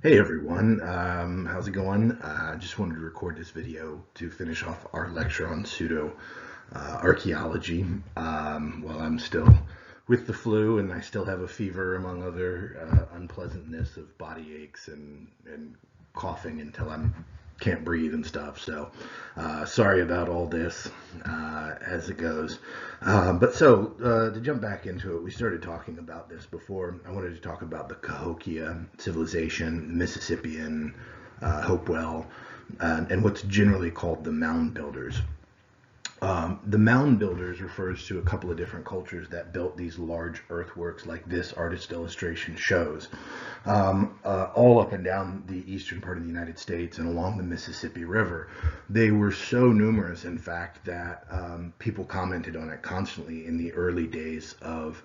Hey everyone, how's it going? I just wanted to record this video to finish off our lecture on pseudo archaeology while I'm still with the flu and I still have a fever among other unpleasantness of body aches and coughing until I can't breathe and stuff. So sorry about all this as it goes. To jump back into it, we started talking about this before. I wanted to talk about the Cahokia civilization, Mississippian, Hopewell, and what's generally called the mound builders. The mound builders refers to a couple of different cultures that built these large earthworks like this artist illustration shows, all up and down the eastern part of the United States and along the Mississippi River. They were so numerous, in fact, that people commented on it constantly in the early days of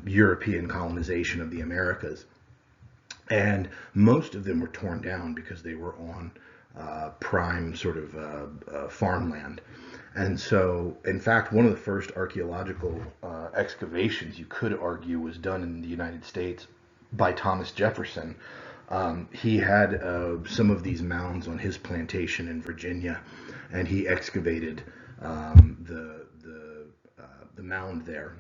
European colonization of the Americas. And most of them were torn down because they were on prime sort of farmland. And so, in fact, one of the first archaeological excavations you could argue was done in the United States by Thomas Jefferson. He had some of these mounds on his plantation in Virginia, and he excavated the mound there.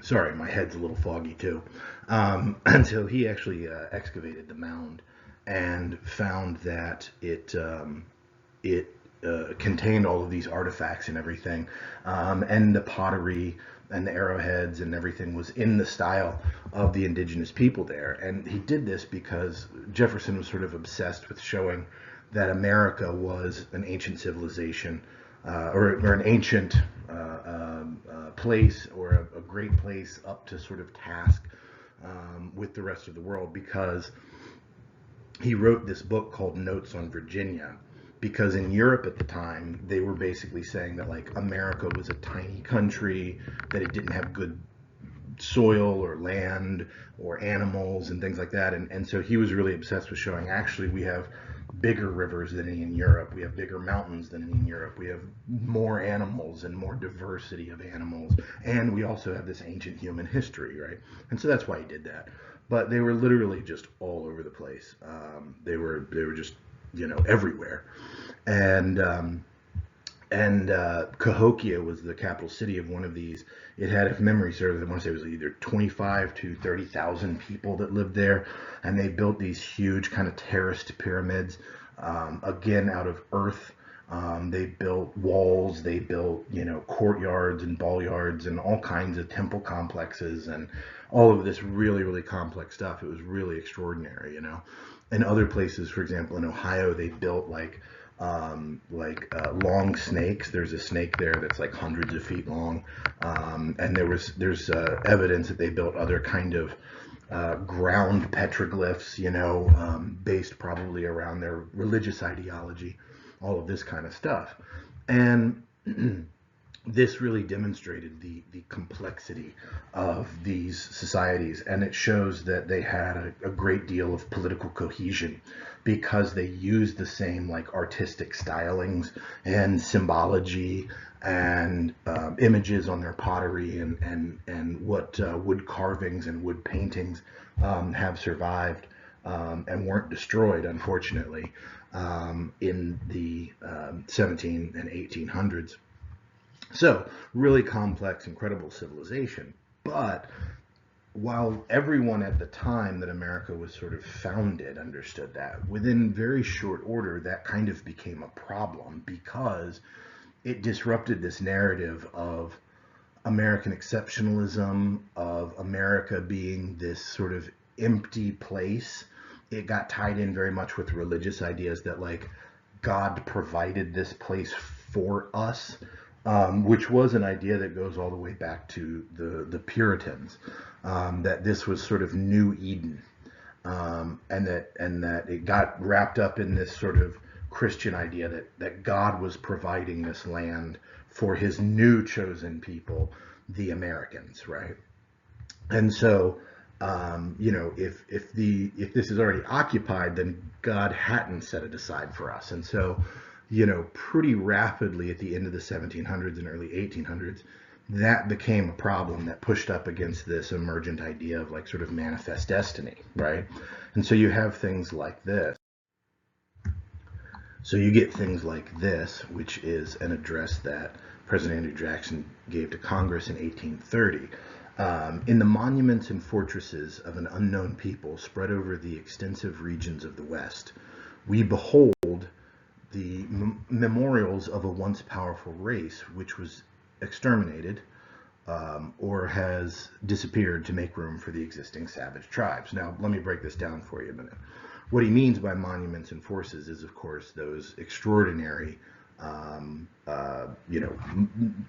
Sorry, my head's a little foggy too. And so he actually excavated the mound and found that it contained all of these artifacts and everything, and the pottery and the arrowheads and everything was in the style of the indigenous people there. And he did this because Jefferson was sort of obsessed with showing that America was an ancient civilization, or an ancient place, or a great place up to sort of task with the rest of the world, because he wrote this book called Notes on Virginia, because in Europe at the time they were basically saying that like America was a tiny country, that it didn't have good soil or land or animals and things like that. And so he was really obsessed with showing actually we have bigger rivers than in Europe. We have bigger mountains than in Europe. We have more animals and more diversity of animals. And we also have this ancient human history, right? And so that's why he did that. But they were literally just all over the place. They were just, everywhere. And Cahokia was the capital city of one of these. It had, if memory serves, I want to say it was either 25 to 30,000 people that lived there, and they built these huge kind of terraced pyramids, again out of earth. They built walls, they built, courtyards and ball yards and all kinds of temple complexes and all of this really, really complex stuff. It was really extraordinary. In other places, for example, in Ohio, they built long snakes. There's a snake there that's like hundreds of feet long, and there's evidence that they built other kind of ground petroglyphs, based probably around their religious ideology, all of this kind of stuff. And this really demonstrated the complexity of these societies, and it shows that they had a great deal of political cohesion because they used the same like artistic stylings and symbology and images on their pottery and what wood carvings and wood paintings have survived and weren't destroyed, unfortunately, in the 17 and 1800s. So, really complex, incredible civilization. But while everyone at the time that America was sort of founded understood that, within very short order, that kind of became a problem because it disrupted this narrative of American exceptionalism, of America being this sort of empty place. It got tied in very much with religious ideas that, like, God provided this place for us, which was an idea that goes all the way back to the Puritans, that this was sort of New Eden, and that it got wrapped up in this sort of Christian idea that God was providing this land for his new chosen people, the Americans, right? And so, if this is already occupied, then God hadn't set it aside for us. And so, pretty rapidly at the end of the 1700s and early 1800s, that became a problem that pushed up against this emergent idea of like sort of manifest destiny, right? And so you have things like this. So you get things like this, which is an address that President Andrew Jackson gave to Congress in 1830. In the monuments and fortresses of an unknown people spread over the extensive regions of the West, we behold the memorials of a once powerful race which was exterminated or has disappeared to make room for the existing savage tribes. Now, let me break this down for you a minute. What he means by monuments and forces is, of course, those extraordinary,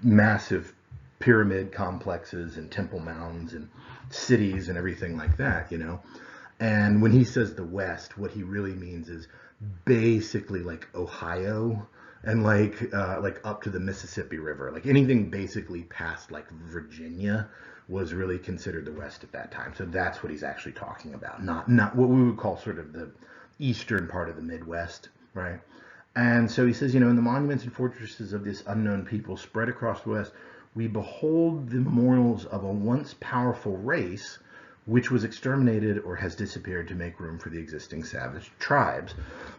massive pyramid complexes and temple mounds and cities and everything like that, And when he says the West, what he really means is basically like Ohio and like up to the Mississippi River. Like anything basically past like Virginia was really considered the West at that time. So that's what he's actually talking about, not what we would call sort of the eastern part of the Midwest, right? And so he says, in the monuments and fortresses of this unknown people spread across the West, we behold the memorials of a once powerful race which was exterminated or has disappeared to make room for the existing savage tribes,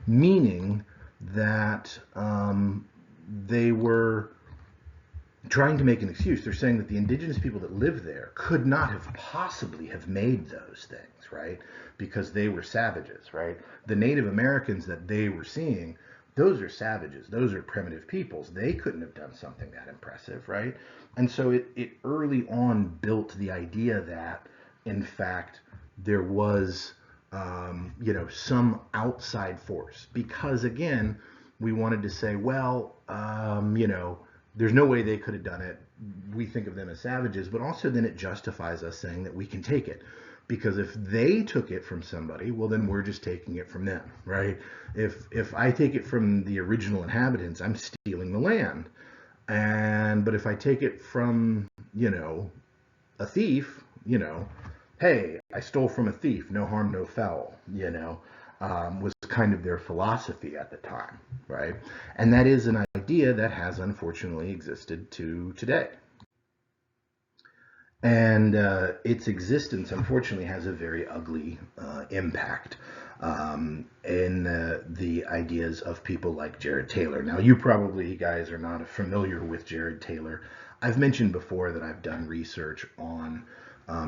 meaning that they were trying to make an excuse. They're saying that the indigenous people that lived there could not have possibly have made those things, right? Because they were savages, right? The Native Americans that they were seeing, those are savages. Those are primitive peoples. They couldn't have done something that impressive, right? And so it early on built the idea that, in fact, there was, some outside force. Because, again, we wanted to say, well, there's no way they could have done it. We think of them as savages, but also then it justifies us saying that we can take it. Because if they took it from somebody, well, then we're just taking it from them, right? If I take it from the original inhabitants, I'm stealing the land. But if I take it from, a thief, hey, I stole from a thief, no harm, no foul, was kind of their philosophy at the time, right? And that is an idea that has unfortunately existed to today. And its existence, unfortunately, has a very ugly impact in the ideas of people like Jared Taylor. Now, you probably, guys, are not familiar with Jared Taylor. I've mentioned before that I've done research on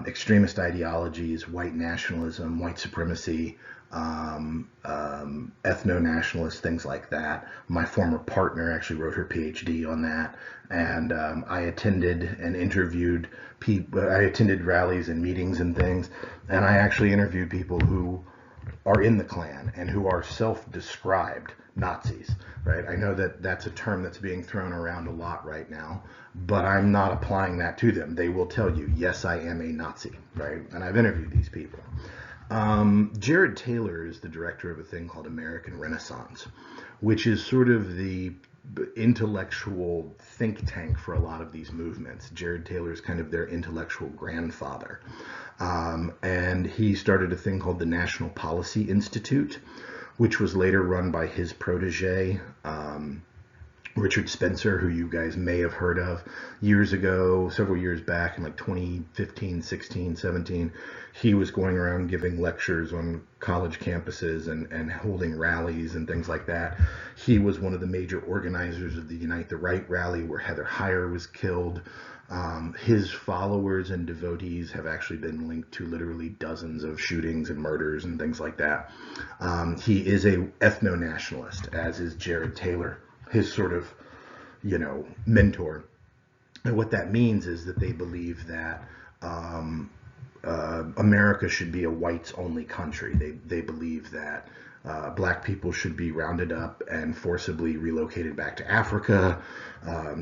extremist ideologies, white nationalism, white supremacy, ethno-nationalists, things like that. My former partner actually wrote her PhD on that, and I attended and interviewed people. I attended rallies and meetings and things, and I actually interviewed people who are in the Klan and who are self-described Nazis, right? I know that that's a term that's being thrown around a lot right now, but I'm not applying that to them. They will tell you, yes, I am a Nazi, right? And I've interviewed these people. Jared Taylor is the director of a thing called American Renaissance, which is sort of the intellectual think tank for a lot of these movements. Jared Taylor is kind of their intellectual grandfather. And he started a thing called the National Policy Institute, which was later run by his protege, Richard Spencer, who you guys may have heard of years ago, several years back in like 2015, 16, 17. He was going around giving lectures on college campuses and holding rallies and things like that. He was one of the major organizers of the Unite the Right rally where Heather Heyer was killed. His followers and devotees have actually been linked to literally dozens of shootings and murders and things like that. He is a ethno-nationalist, as is Jared Taylor, his sort of, mentor. And what that means is that they believe that America should be a whites-only country. They believe that black people should be rounded up and forcibly relocated back to Africa.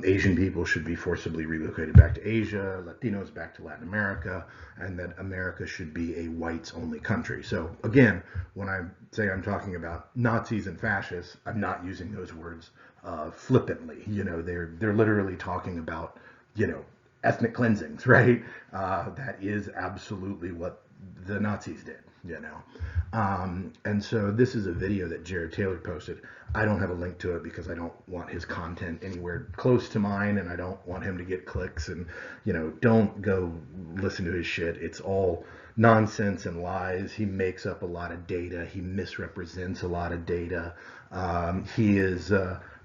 Asian people should be forcibly relocated back to Asia, Latinos back to Latin America, and that America should be a whites-only country. So again, when I say I'm talking about Nazis and fascists, I'm not using those words flippantly. They're literally talking about, ethnic cleansings, right? That is absolutely what the Nazis did, you know. And so this is a video that Jared Taylor posted. I don't have a link to it because I don't want his content anywhere close to mine, and I don't want him to get clicks. And, you know, don't go listen to his shit. It's all nonsense and lies. He makes up a lot of data. He misrepresents a lot of data. He is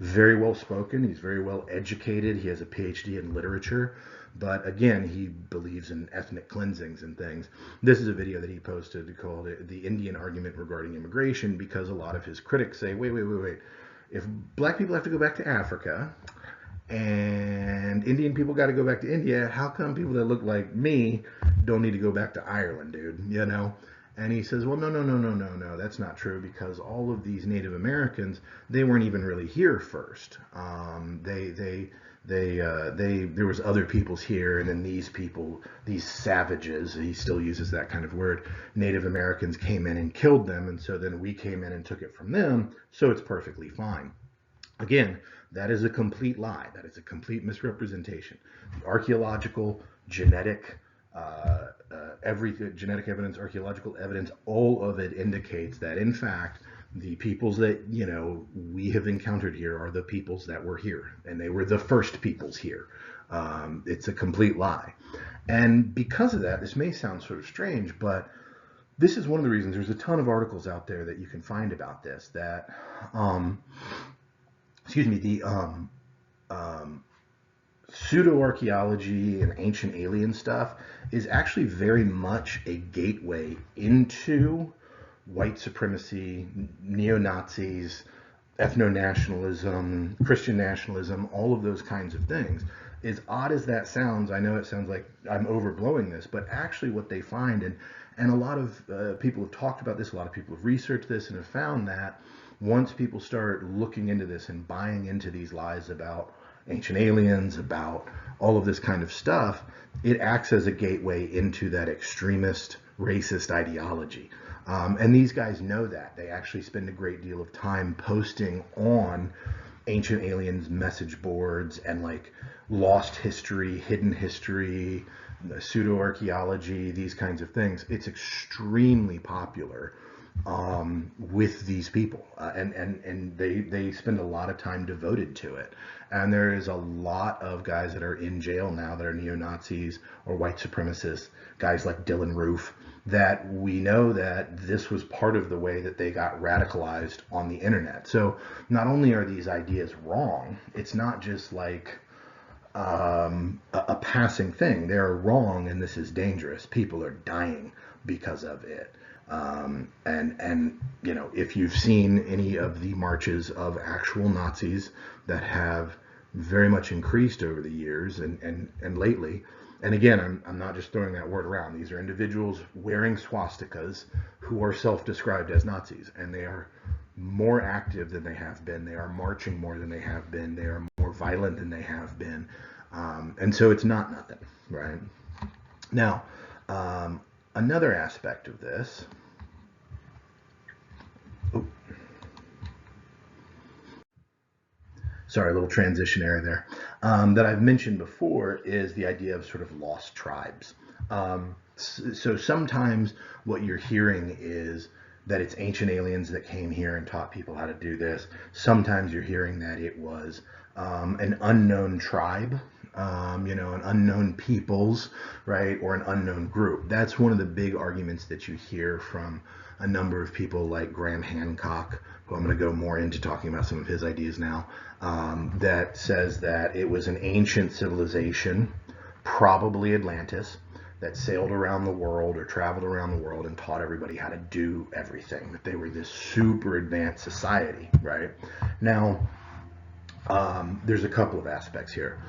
very well spoken. He's very well educated. He has a PhD in literature. But again, he believes in ethnic cleansings and things. This is a video that he posted called The Indian Argument Regarding Immigration, because a lot of his critics say, wait. If black people have to go back to Africa and Indian people got to go back to India, how come people that look like me don't need to go back to Ireland, dude? You know? And he says, well, no, that's not true, because all of these Native Americans, they weren't even really here first. There was other peoples here, and then these people, these savages, he still uses that kind of word, Native Americans came in and killed them, and so then we came in and took it from them, so it's perfectly fine. Again, that is a complete lie. That is a complete misrepresentation. The archaeological, genetic, genetic evidence, archaeological evidence, all of it indicates that, in fact, the peoples that, you know, we have encountered here are the peoples that were here, and they were the first peoples here. It's a complete lie. And because of that, this may sound sort of strange, but this is one of the reasons. There's a ton of articles out there that you can find about this, that, pseudo-archaeology and ancient alien stuff is actually very much a gateway into white supremacy, neo-Nazis, ethno-nationalism, Christian nationalism, all of those kinds of things. As odd as that sounds, I know it sounds like I'm overblowing this, but actually what they find, and a lot of people have talked about this, a lot of people have researched this and have found that once people start looking into this and buying into these lies about ancient aliens, about all of this kind of stuff, it acts as a gateway into that extremist, racist ideology. And these guys know that. They actually spend a great deal of time posting on ancient aliens message boards and like lost history, hidden history, pseudo-archaeology, these kinds of things. It's extremely popular with these people, and they spend a lot of time devoted to it. And there is a lot of guys that are in jail now that are neo-Nazis or white supremacists, guys like Dylan Roof, that we know that this was part of the way that they got radicalized on the internet. So not only are these ideas wrong, it's not just like a passing thing. They're wrong, and this is dangerous. People are dying because of it. And you know, if you've seen any of the marches of actual Nazis that have very much increased over the years and lately, and again, I'm not just throwing that word around. These are individuals wearing swastikas who are self-described as Nazis, and they are more active than they have been. They are marching more than they have been. They are more violent than they have been. And so it's not nothing, right? Now, another aspect of this, sorry, a little transition error there, that I've mentioned before is the idea of sort of lost tribes. So sometimes what you're hearing is that it's ancient aliens that came here and taught people how to do this. Sometimes you're hearing that it was an unknown tribe, you know, an unknown peoples, right, or an unknown group. That's one of the big arguments that you hear from a number of people like Graham Hancock, who I'm going to go more into talking about some of his ideas now, that says that it was an ancient civilization, probably Atlantis, that sailed around the world or traveled around the world and taught everybody how to do everything, that they were this super advanced society, right? Now, there's a couple of aspects here.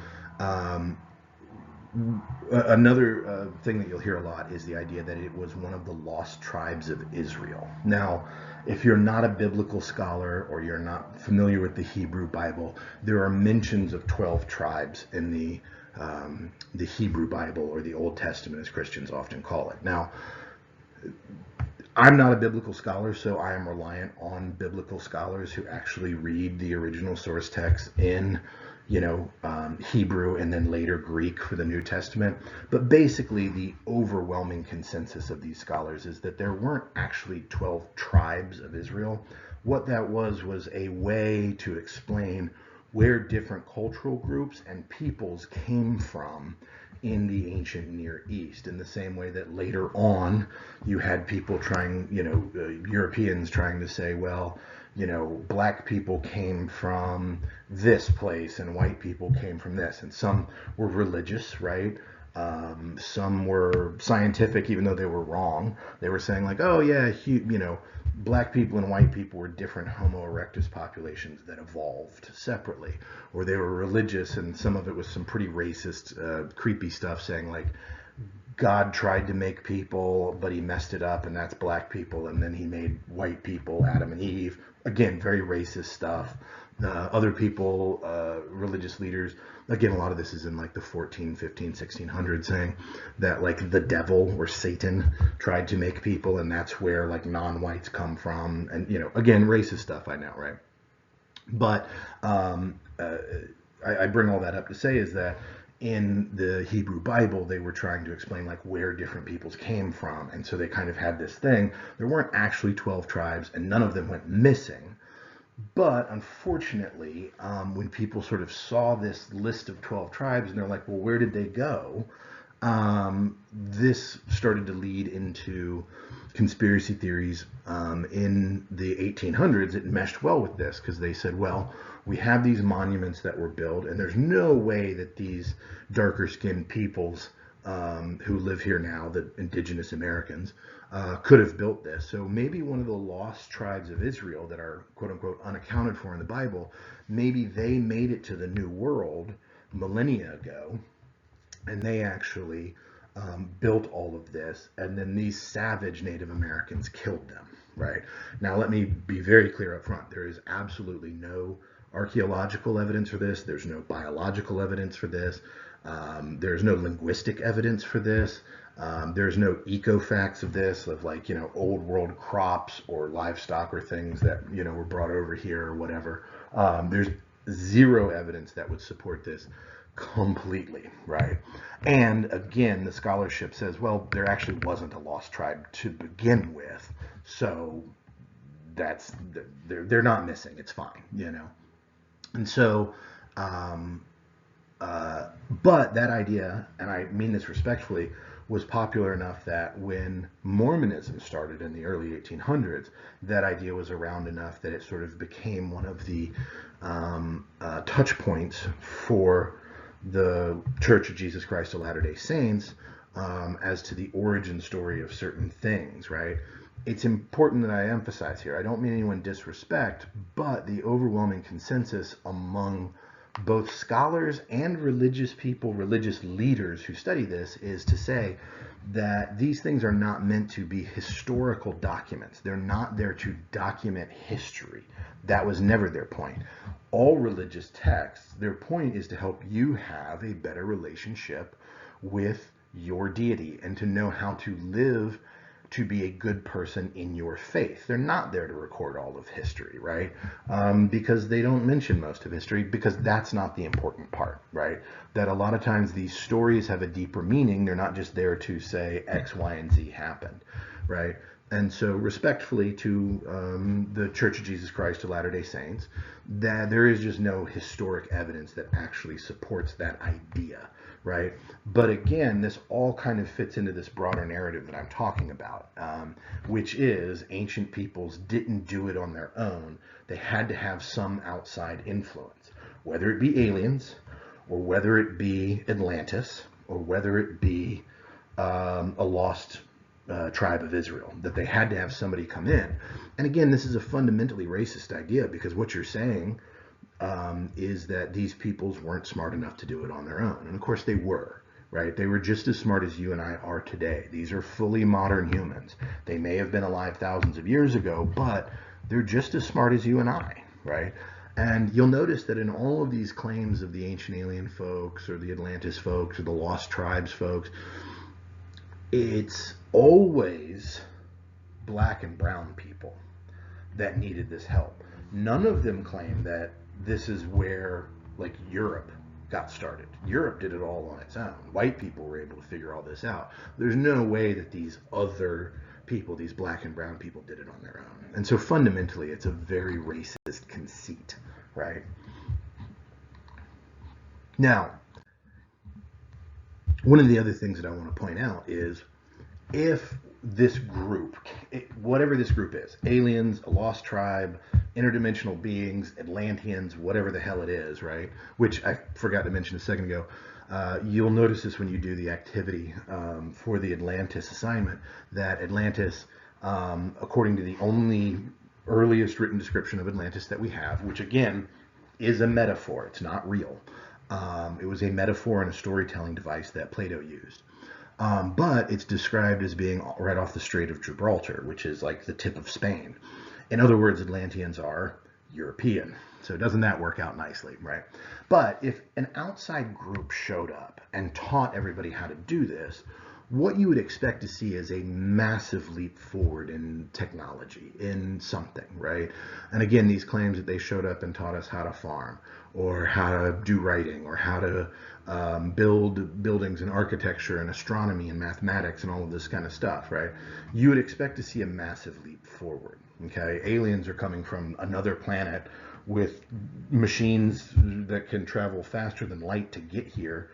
Another thing that you'll hear a lot is the idea that it was one of the lost tribes of Israel. Now, if you're not a biblical scholar or you're not familiar with the Hebrew Bible, there are mentions of 12 tribes in the Hebrew Bible, or the Old Testament, as Christians often call it. Now, I'm not a biblical scholar, so I am reliant on biblical scholars who actually read the original source text in Hebrew and then later Greek for the New Testament. But basically, the overwhelming consensus of these scholars is that there weren't actually 12 tribes of Israel. What that was a way to explain where different cultural groups and peoples came from in the ancient Near East, in the same way that later on you had people trying, Europeans trying to say, well, black people came from this place and white people came from this. And some were religious, right? Some were scientific, even though they were wrong. They were saying like, oh yeah, black people and white people were different Homo erectus populations that evolved separately. Or they were religious, and some of it was some pretty racist, creepy stuff, saying like, God tried to make people, but he messed it up, and that's black people, and then he made white people, Adam and Eve. Again, very racist stuff. Other people, religious leaders, again, a lot of this is in like the 14, 15, 1600s, saying that like the devil or Satan tried to make people, and that's where like non-whites come from. And, again, racist stuff, I know, right? But I bring all that up to say is that in the Hebrew Bible, they were trying to explain like where different peoples came from. And so they kind of had this thing. There weren't actually 12 tribes, and none of them went missing. But unfortunately, when people sort of saw this list of 12 tribes and they're like, well, where did they go? This started to lead into conspiracy theories. In the 1800s, it meshed well with this because they said, well, we have these monuments that were built, and there's no way that these darker skinned peoples who live here now, the indigenous Americans, could have built this. So maybe one of the lost tribes of Israel that are quote unquote unaccounted for in the Bible, maybe they made it to the New World millennia ago, and they actually built all of this, and then these savage Native Americans killed them, right? Now, let me be very clear up front. There is absolutely no archaeological evidence for this. There's no biological evidence for this. There's no linguistic evidence for this. There's no eco-facts of this, of like, old world crops or livestock or things that, were brought over here or whatever. There's zero evidence that would support this completely, right? And again, the scholarship says, well, there actually wasn't a lost tribe to begin with, so they're not missing. It's fine, And so, but that idea, and I mean this respectfully, was popular enough that when Mormonism started in the early 1800s, that idea was around enough that it sort of became one of the touch points for the Church of Jesus Christ of Latter-day Saints as to the origin story of certain things, right? It's important that I emphasize here, I don't mean anyone disrespect, but the overwhelming consensus among both scholars and religious people, religious leaders who study this, is to say that these things are not meant to be historical documents. They're not there to document history. That was never their point. All religious texts, their point is to help you have a better relationship with your deity and to know how to live to be a good person in your faith. They're not there to record all of history, right? Because they don't mention most of history, because that's not the important part, right? That a lot of times these stories have a deeper meaning. They're not just there to say X, Y, and Z happened, right? And so respectfully to the Church of Jesus Christ of Latter-day Saints, that there is just no historic evidence that actually supports that idea, right? But again, this all kind of fits into this broader narrative that I'm talking about, which is ancient peoples didn't do it on their own. They had to have some outside influence, whether it be aliens, or whether it be Atlantis, or whether it be a lost tribe of Israel, that they had to have somebody come in. And again, this is a fundamentally racist idea, because what you're saying is that these peoples weren't smart enough to do it on their own. And of course they were, right? They were just as smart as you and I are today. These are fully modern humans. They may have been alive thousands of years ago, but they're just as smart as you and I, right? And you'll notice that in all of these claims of the ancient alien folks or the Atlantis folks or the lost tribes folks, it's always black and brown people that needed this help. None of them claim that this is where like Europe got started. Europe did it all on its own. White people were able to figure all this out. There's no way that these other people, these black and brown people, did it on their own. And so fundamentally, it's a very racist conceit, right? Now, one of the other things that I want to point out is if this group, whatever this group is, aliens, a lost tribe, interdimensional beings, Atlanteans, whatever the hell it is, right? Which I forgot to mention a second ago. You'll notice this when you do the activity for the Atlantis assignment, that Atlantis, according to the only earliest written description of Atlantis that we have, which again is a metaphor, it's not real. It was a metaphor and a storytelling device that Plato used. But it's described as being right off the Strait of Gibraltar, which is like the tip of Spain. In other words, Atlanteans are European. So doesn't that work out nicely, right? But if an outside group showed up and taught everybody how to do this, what you would expect to see is a massive leap forward in technology, in something, right? And again, these claims that they showed up and taught us how to farm, or how to do writing, or how to build buildings and architecture and astronomy and mathematics and all of this kind of stuff, right? You would expect to see a massive leap forward, okay? Aliens are coming from another planet with machines that can travel faster than light to get here,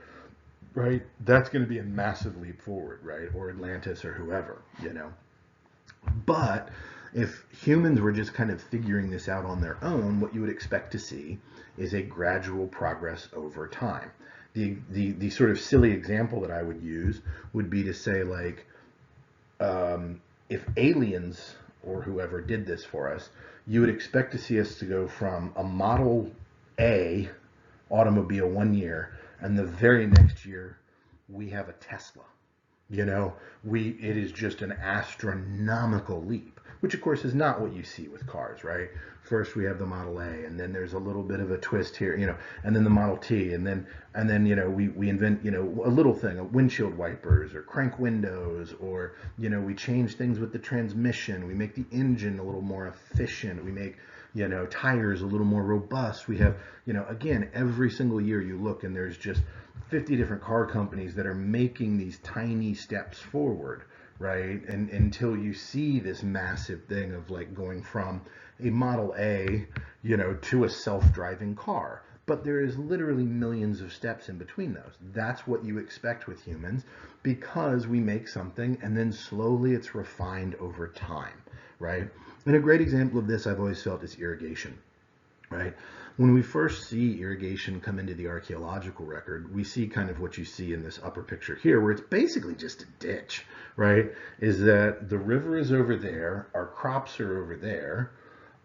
right? That's going to be a massive leap forward, right? Or Atlantis or whoever, you know. But if humans were just kind of figuring this out on their own, what you would expect to see is a gradual progress over time. The sort of silly example that I would use would be to say, like, if aliens or whoever did this for us, you would expect to see us to go from a Model A automobile one year, and the very next year we have a Tesla. You know, it is just an astronomical leap, which of course is not what you see with cars, right? First we have the Model A, and then there's a little bit of a twist here, you know, and then the Model T, and then you know, we invent, you know, a little thing, a windshield wipers or crank windows, or, you know, we change things with the transmission, we make the engine a little more efficient, we make, you know, tires a little more robust. We have, you know, again, every single year you look and there's just 50 different car companies that are making these tiny steps forward, right? And until you see this massive thing of like going from a Model A, you know, to a self-driving car. But there is literally millions of steps in between those. That's what you expect with humans, because we make something and then slowly it's refined over time, right? And a great example of this I've always felt is irrigation, right? When we first see irrigation come into the archaeological record, we see kind of what you see in this upper picture here, where it's basically just a ditch, right? Is that the river is over there, our crops are over there.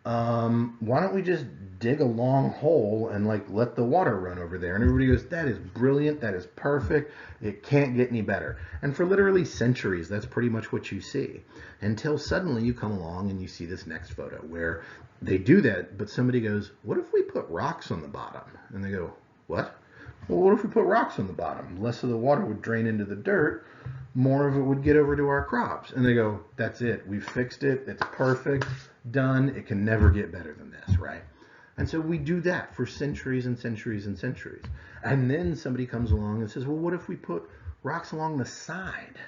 Why don't we just dig a long hole and like let the water run over there? And everybody goes, that is brilliant, that is perfect, it can't get any better. And for literally centuries, that's pretty much what you see, until suddenly you come along and you see this next photo where they do that, but somebody goes, what if we put rocks on the bottom? And they go, what? Well, what if we put rocks on the bottom? Less of the water would drain into the dirt, more of it would get over to our crops. And they go, that's it, we've fixed it, it's perfect, done, it can never get better than this, right? And so we do that for centuries and centuries and centuries. And then somebody comes along and says, well, what if we put rocks along the side,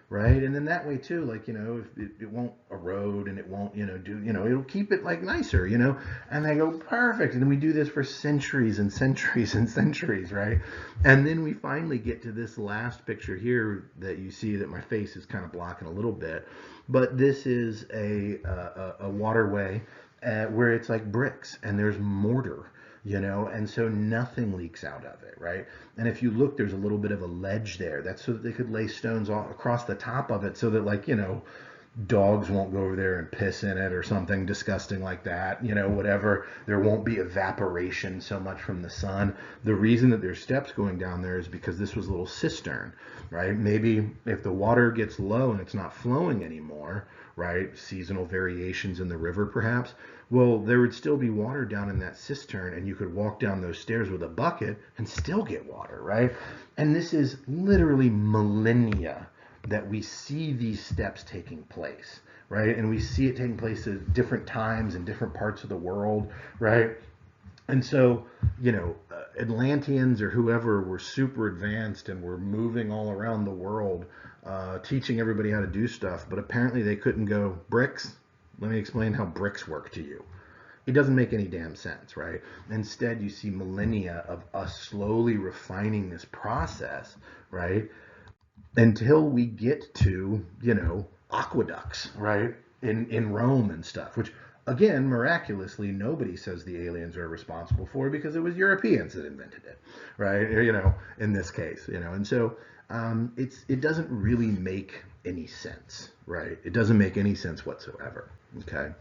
right? And then that way too, like, you know, if it won't erode and it won't, you know, it'll keep it like nicer, you know? And they go, perfect. And then we do this for centuries and centuries and centuries, right? And then we finally get to this last picture here that you see that my face is kind of blocking a little bit. But this is a waterway where it's like bricks and there's mortar, you know, and so nothing leaks out of it, right? And if you look, there's a little bit of a ledge there. That's so that they could lay stones all across the top of it so that, like, you know, dogs won't go over there and piss in it or something disgusting like that, you know, whatever. There won't be evaporation so much from the sun. The reason that there's steps going down there is because this was a little cistern, right? Maybe if the water gets low and it's not flowing anymore, right? Seasonal variations in the river perhaps. Well, there would still be water down in that cistern and you could walk down those stairs with a bucket and still get water, right? And this is literally millennia that we see these steps taking place, right? And we see it taking place at different times in different parts of the world, right? And so, Atlanteans or whoever were super advanced and were moving all around the world, teaching everybody how to do stuff, but apparently they couldn't go, bricks? Let me explain how bricks work to you. It doesn't make any damn sense, right? Instead, you see millennia of us slowly refining this process, right? Until we get to, aqueducts, right? In Rome and stuff, which again, miraculously, nobody says the aliens are responsible for because it was Europeans that invented it, right? In this case, and so it doesn't really make any sense, right? It doesn't make any sense whatsoever. Okay,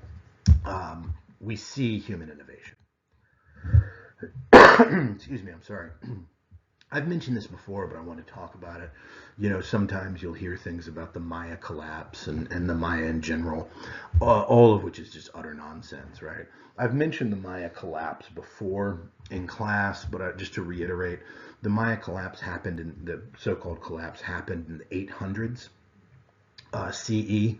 we see human innovation. Excuse me, I'm sorry. I've mentioned this before, but I want to talk about it. Sometimes you'll hear things about the Maya collapse and the Maya in general, all of which is just utter nonsense, right? I've mentioned the Maya collapse before in class, but just to reiterate, the Maya collapse happened in the so-called collapse happened in the 800s CE.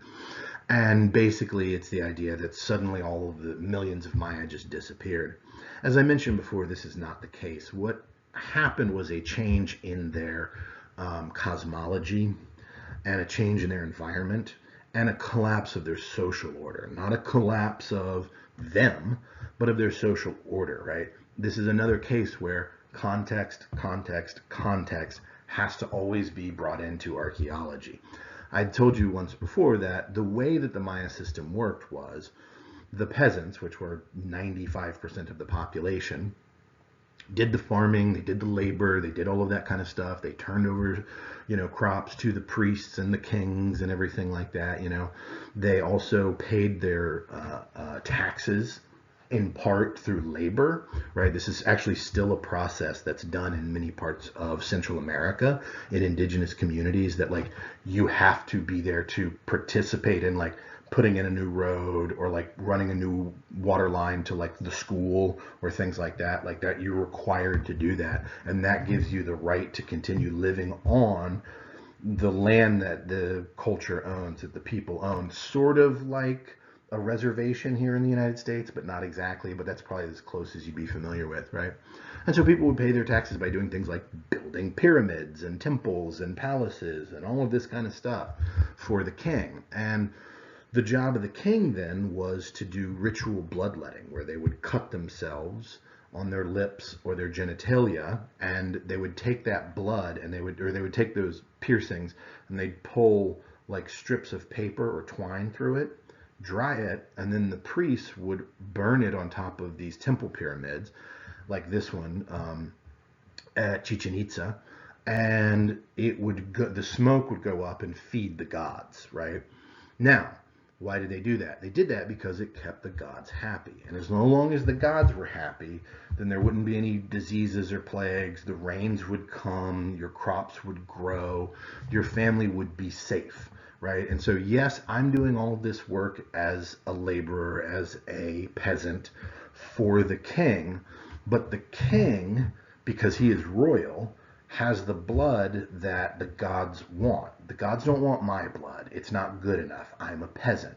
And basically, it's the idea that suddenly all of the millions of Maya just disappeared. As I mentioned before, this is not the case. What happened was a change in their cosmology and a change in their environment and a collapse of their social order. Not a collapse of them, but of their social order, right? This is another case where context has to always be brought into archaeology. I told you once before that the way that the Maya system worked was the peasants, which were 95% of the population, did the farming, they did the labor, they did all of that kind of stuff. They turned over, crops to the priests and the kings and everything like that. They also paid their taxes in part through labor, right? This is actually still a process that's done in many parts of Central America in indigenous communities that like you have to be there to participate in like putting in a new road or like running a new water line to like the school or things like that you're required to do that. And that gives you the right to continue living on the land that the culture owns, that the people own, sort of like a reservation here in the United States, but not exactly, but that's probably as close as you'd be familiar with, right? And so people would pay their taxes by doing things like building pyramids and temples and palaces and all of this kind of stuff for the king. And the job of the king then was to do ritual bloodletting, where they would cut themselves on their lips or their genitalia, and they would take that blood and they would take those piercings and they'd pull like strips of paper or twine through it, dry it, and then the priests would burn it on top of these temple pyramids, like this one at Chichen Itza, and the smoke would go up and feed the gods, right? Now, why did they do that? They did that because it kept the gods happy. And as long as the gods were happy, then there wouldn't be any diseases or plagues. The rains would come, your crops would grow, your family would be safe, right? And so, yes, I'm doing all this work as a laborer, as a peasant for the king, but the king, because he is royal, has the blood that the gods want. The gods don't want my blood. It's not good enough. I'm a peasant.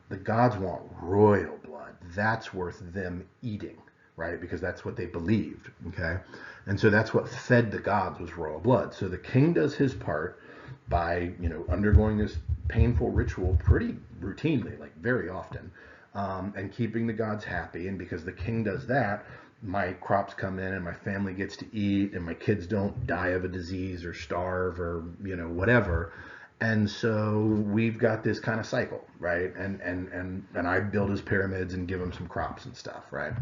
The gods want royal blood. That's worth them eating, right? Because that's what they believed, okay? And so that's what fed the gods was royal blood. So the king does his part by, undergoing this painful ritual pretty routinely, like very often, and keeping the gods happy. And because the king does that, my crops come in and my family gets to eat and my kids don't die of a disease or starve or whatever. And so we've got this kind of cycle, right? And I build his pyramids and give him some crops and stuff, right?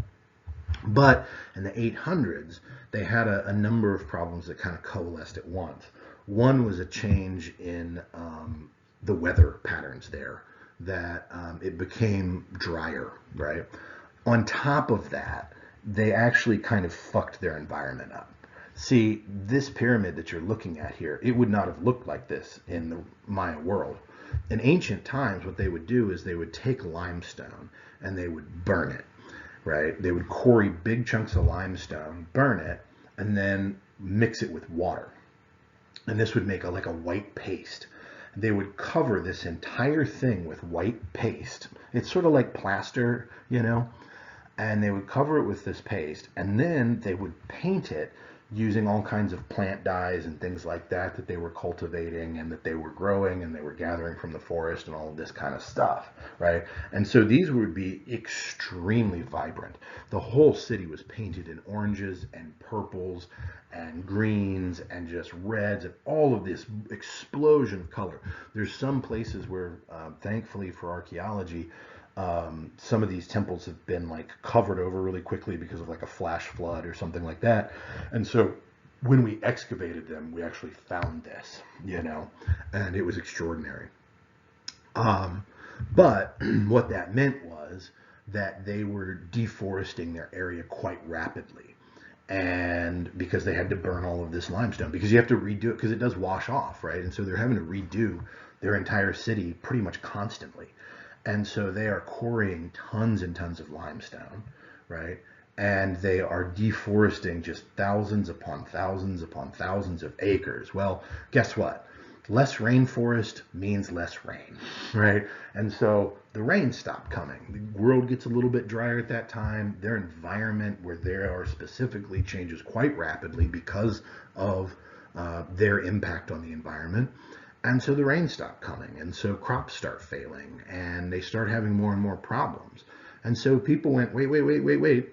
But in the 800s, they had a number of problems that kind of coalesced at once. One was a change in the weather patterns there, that it became drier, right? On top of that, they actually kind of fucked their environment up. See, this pyramid that you're looking at here, it would not have looked like this in the Maya world. In ancient times, what they would do is they would take limestone and they would burn it, right? They would quarry big chunks of limestone, burn it, and then mix it with water. And this would make like a white paste. They would cover this entire thing with white paste. It's sort of like plaster, and they would cover it with this paste, and then they would paint it using all kinds of plant dyes and things like that that they were cultivating and that they were growing and they were gathering from the forest and all of this kind of stuff, right? And so these would be extremely vibrant. The whole city was painted in oranges and purples and greens and just reds and all of this explosion of color. There's some places where, thankfully for archaeology, some of these temples have been like covered over really quickly because of like a flash flood or something like that. And so when we excavated them, we actually found this, and it was extraordinary. But what that meant was that they were deforesting their area quite rapidly. And because they had to burn all of this limestone, because you have to redo it because it does wash off, right? And so they're having to redo their entire city pretty much constantly. And so they are quarrying tons and tons of limestone, right? And they are deforesting just thousands upon thousands of acres. Well, guess what? Less rainforest means less rain, right? And so the rain stopped coming. The world gets a little bit drier at that time. Their environment, where there are specifically, changes quite rapidly because of their impact on the environment. And so the rain stopped coming, and so crops start failing, and they start having more and more problems. And so people went, wait.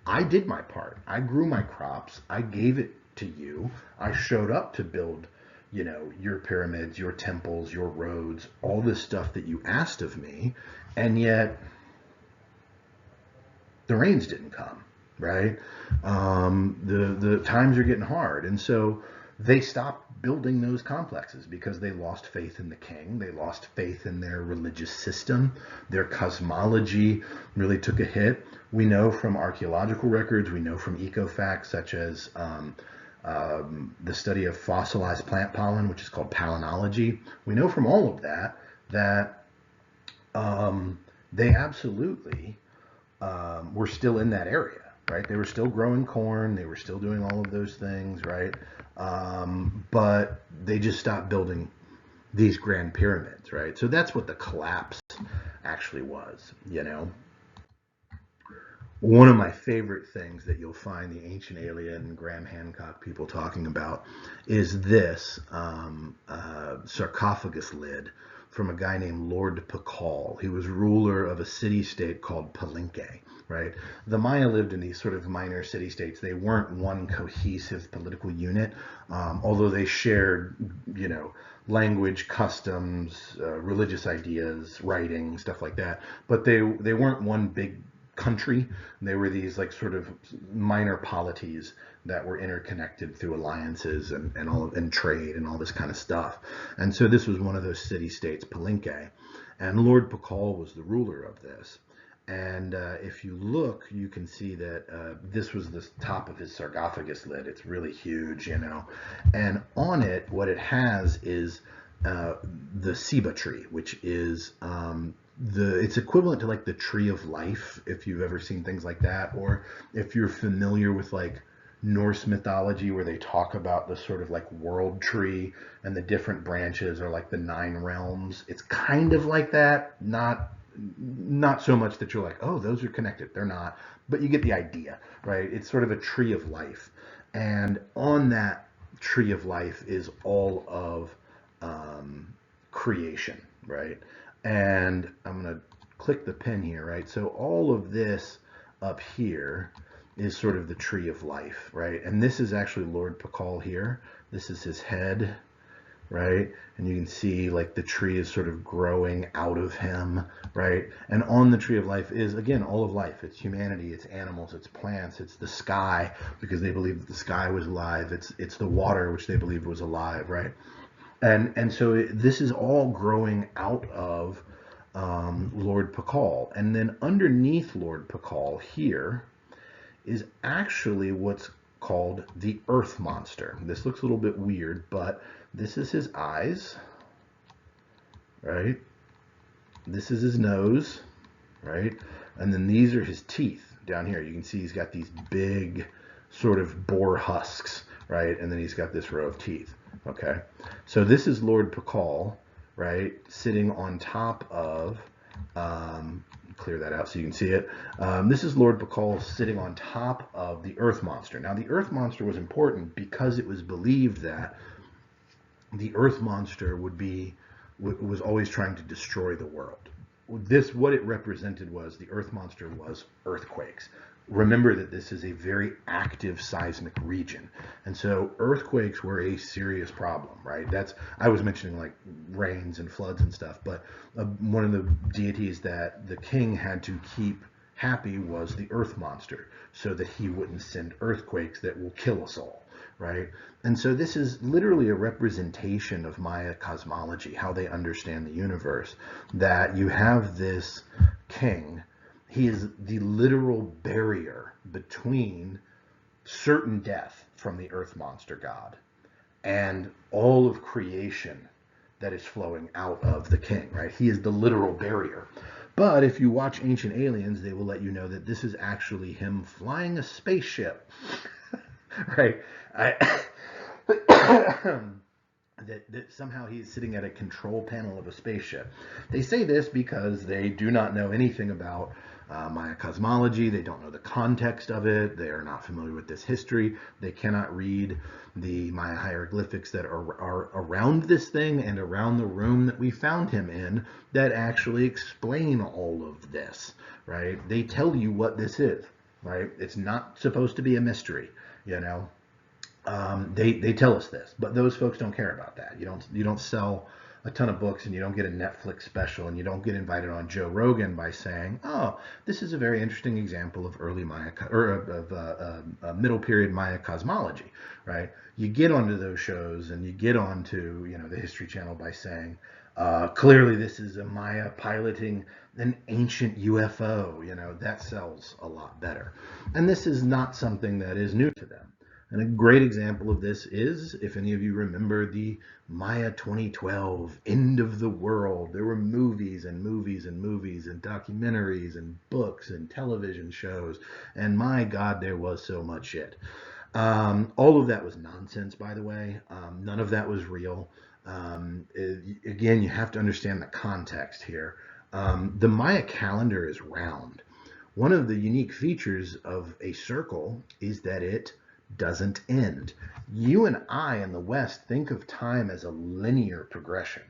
I did my part. I grew my crops. I gave it to you. I showed up to build, your pyramids, your temples, your roads, all this stuff that you asked of me, and yet the rains didn't come, right? The times are getting hard, and so they stopped building those complexes because they lost faith in the king. They lost faith in their religious system. Their cosmology really took a hit. We know from archaeological records, we know from ecofacts such as the study of fossilized plant pollen, which is called palynology. We know from all of that they absolutely were still in that area, right? They were still growing corn. They were still doing all of those things, right? But they just stopped building these grand pyramids, right? So that's what the collapse actually was, One of my favorite things that you'll find the Ancient Alien, Graham Hancock people talking about is this sarcophagus lid from a guy named Lord Pakal. He was ruler of a city-state called Palenque, right? The Maya lived in these sort of minor city-states. They weren't one cohesive political unit, although they shared, language, customs, religious ideas, writing, stuff like that. But they weren't one big country. They were these like sort of minor polities that were interconnected through alliances and trade and all this kind of stuff. And so this was one of those city-states, Palenque, and Lord Pakal was the ruler of this. And if you look, you can see that this was the top of his sarcophagus lid. It's really huge, And on it, what it has is the ceiba tree, which is it's equivalent to like the tree of life, if you've ever seen things like that, or if you're familiar with like Norse mythology where they talk about the sort of like world tree and the different branches are like the 9 realms. It's kind of like that, not so much that you're like, oh, those are connected. They're not, but you get the idea, right? It's sort of a tree of life. And on that tree of life is all of creation, right? And I'm going to click the pen here, right? So all of this up here is sort of the tree of life, right? And this is actually Lord Pakal here. This is his head, right? And you can see like the tree is sort of growing out of him, right? And on the tree of life is, again, all of life. It's humanity, it's animals, it's plants, it's the sky, because they believe that the sky was alive. It's the water, which they believed was alive, right? And so this is all growing out of Lord Pakal. And then underneath Lord Pakal here is actually what's called the earth monster. This looks a little bit weird, but this is his eyes, right? This is his nose, right? And then these are his teeth down here. You can see he's got these big sort of boar husks, right? And then he's got this row of teeth, okay? So this is Lord Pakal, right? Sitting on top of clear that out so you can see it. This is Lord Bacall sitting on top of the Earth Monster. Now, the Earth Monster was important because it was believed that the Earth Monster was always trying to destroy the world. What it represented was the Earth Monster was earthquakes. Remember that this is a very active seismic region, and so earthquakes were a serious problem, right? I was mentioning like rains and floods and stuff, but one of the deities that the king had to keep happy was the Earth Monster, so that he wouldn't send earthquakes that will kill us all, right? And so this is literally a representation of Maya cosmology, how they understand the universe, that you have this king. He is the literal barrier between certain death from the Earth Monster god and all of creation that is flowing out of the king, right? He is the literal barrier. But if you watch Ancient Aliens, they will let you know that this is actually him flying a spaceship, right? That somehow he's sitting at a control panel of a spaceship. They say this because they do not know anything about Maya cosmology. They don't know the context of it. They are not familiar with this history. They cannot read the Maya hieroglyphics that are around this thing and around the room that we found him in that actually explain all of this, right? They tell you what this is, right? It's not supposed to be a mystery, you know. They tell us this, but those folks don't care about that. You don't sell a ton of books, and you don't get a Netflix special, and you don't get invited on Joe Rogan by saying, "Oh, this is a very interesting example of early Maya of middle period Maya cosmology," right? You get onto those shows, and you get onto the History Channel by saying, "Clearly, this is a Maya piloting an ancient UFO." That sells a lot better, and this is not something that is new to them. And a great example of this is, if any of you remember the Maya 2012 End of the World, there were movies and movies and movies and documentaries and books and television shows, and my God, there was so much shit. All of that was nonsense, by the way. None of that was real. Again, you have to understand the context here. The Maya calendar is round. One of the unique features of a circle is that it doesn't end. You and I in the West think of time as a linear progression.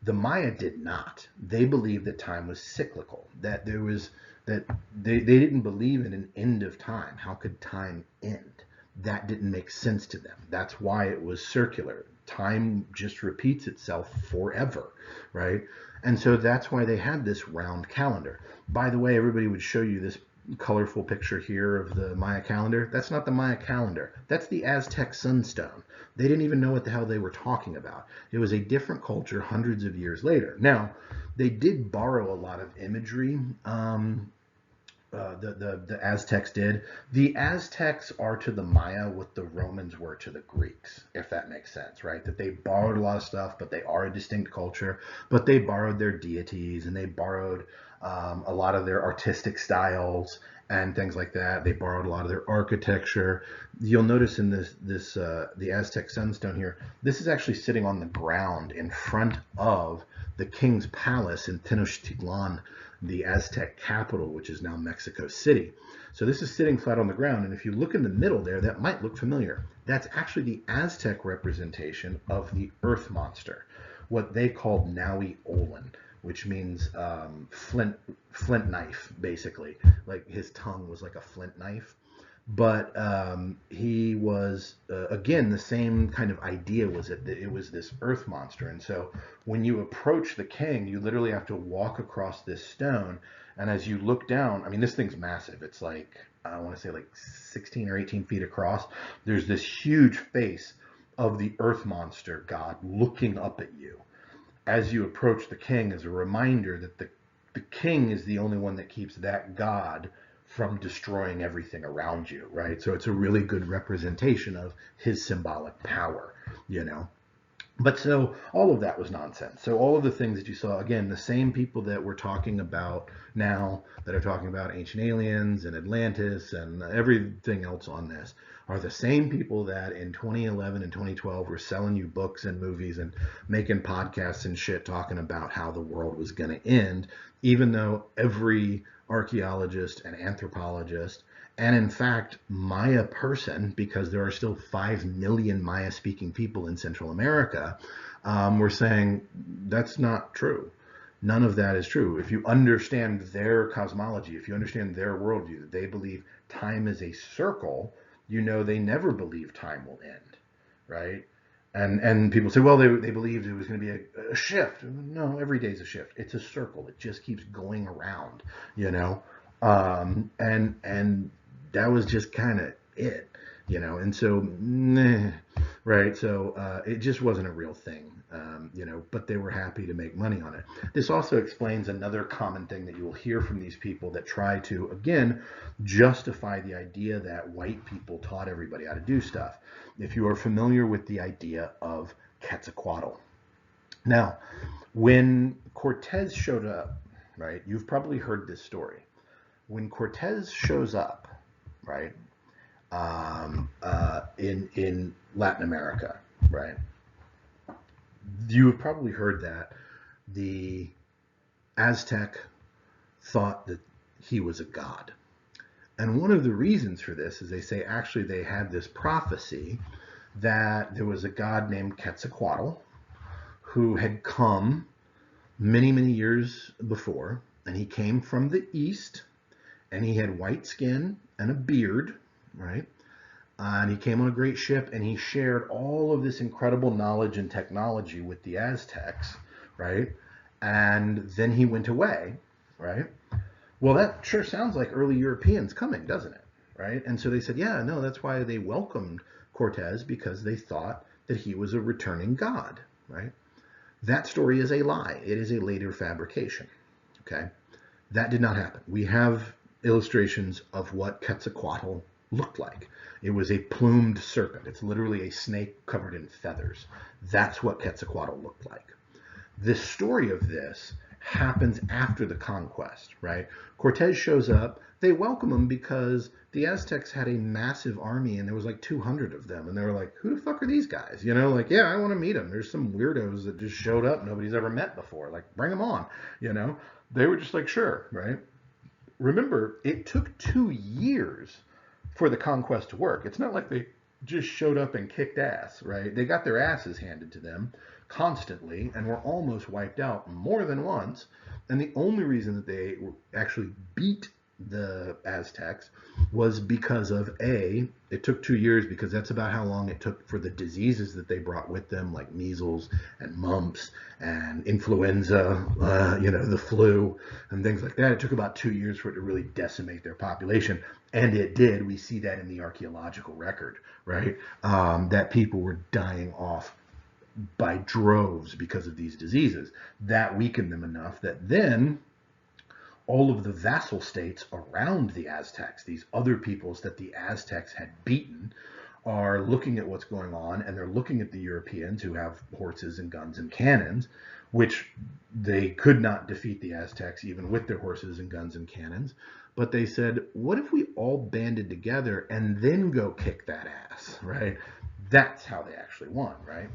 The Maya did not. They believed that time was cyclical, that they didn't believe in an end of time. How could time end? That didn't make sense to them. That's why it was circular. Time just repeats itself forever, right? And so that's why they had this round calendar. By the way, everybody would show you this colorful picture here of the Maya calendar. That's not the Maya calendar. That's the Aztec sunstone. They didn't even know what the hell they were talking about. It was a different culture hundreds of years later. Now, they did borrow a lot of imagery. The Aztecs did. The Aztecs are to the Maya what the Romans were to the Greeks, if that makes sense, right? That they borrowed a lot of stuff, but they are a distinct culture. But they borrowed their deities, and they borrowed a lot of their artistic styles and things like that. They borrowed a lot of their architecture. You'll notice in the Aztec sunstone here, this is actually sitting on the ground in front of the king's palace in Tenochtitlan, the Aztec capital, which is now Mexico City. So this is sitting flat on the ground, and if you look in the middle there, that might look familiar. That's actually the Aztec representation of the Earth Monster, what they called Naui Olin, which means flint knife, basically. Like his tongue was like a flint knife. But he was, again, the same kind of idea was that it was this earth monster. And so when you approach the king, you literally have to walk across this stone. And as you look down, I mean, this thing's massive. It's like, I want to say like 16 or 18 feet across. There's this huge face of the earth monster god looking up at you. As you approach the king, as a reminder that the king is the only one that keeps that god from destroying everything around you, right? So it's a really good representation of his symbolic power, But so all of that was nonsense. So all of the things that you saw, again, the same people that we're talking about now, that are talking about ancient aliens and Atlantis and everything else on this, are the same people that in 2011 and 2012 were selling you books and movies and making podcasts and shit talking about how the world was going to end, even though every archaeologist and anthropologist, and in fact, Maya person, because there are still 5 million Maya speaking people in Central America, we're saying that's not true. None of that is true. If you understand their cosmology, if you understand their worldview, that they believe time is a circle, you know they never believe time will end, right? And people say, well, they believed it was going to be a shift. No, every day is a shift. It's a circle. It just keeps going around, you know. And that was just kind of it, you know. And so, right? So it just wasn't a real thing, you know. But they were happy to make money on it. This also explains another common thing that you will hear from these people that try to, again, justify the idea that white people taught everybody how to do stuff. If you are familiar with the idea of Quetzalcoatl. Now, when Cortez showed up, right, you've probably heard this story. When Cortez shows up, right, in Latin America, right, you have probably heard that the Aztec thought that he was a god. And one of the reasons for this is they say actually they had this prophecy that there was a god named Quetzalcoatl who had come many, many years before, and he came from the east, and he had white skin and a beard, right? And he came on a great ship, and he shared all of this incredible knowledge and technology with the Aztecs, right? And then he went away, right? Well, that sure sounds like early Europeans coming, doesn't it? Right? And so they said, yeah, no, that's why they welcomed Cortez, because they thought that he was a returning god, right? That story is a lie. It is a later fabrication, okay? That did not happen. We have illustrations of what Quetzalcoatl looked like. It was a plumed serpent. It's literally a snake covered in feathers. That's what Quetzalcoatl looked like. The story of this happens after the conquest, right? Cortez shows up. They welcome him because the Aztecs had a massive army and there was like 200 of them. And they were like, who the fuck are these guys? You know, like, yeah, I want to meet them. There's some weirdos that just showed up nobody's ever met before. Like, bring them on, you know? They were just like, sure, right? Remember, it took 2 years for the conquest to work. It's not like they just showed up and kicked ass, right? They got their asses handed to them constantly and were almost wiped out more than once. And the only reason that they actually beat the Aztecs was because of it took 2 years, because that's about how long it took for the diseases that they brought with them, like measles and mumps and influenza, you know, the flu and things like that. It took about 2 years for it to really decimate their population. And it did. We see that in the archaeological record, right? That people were dying off by droves because of these diseases. That weakened them enough that then all of the vassal states around the Aztecs, these other peoples that the Aztecs had beaten, are looking at what's going on, and they're looking at the Europeans who have horses and guns and cannons, which they could not defeat the Aztecs even with their horses and guns and cannons. But they said, what if we all banded together and then go kick that ass, right? That's how they actually won, right?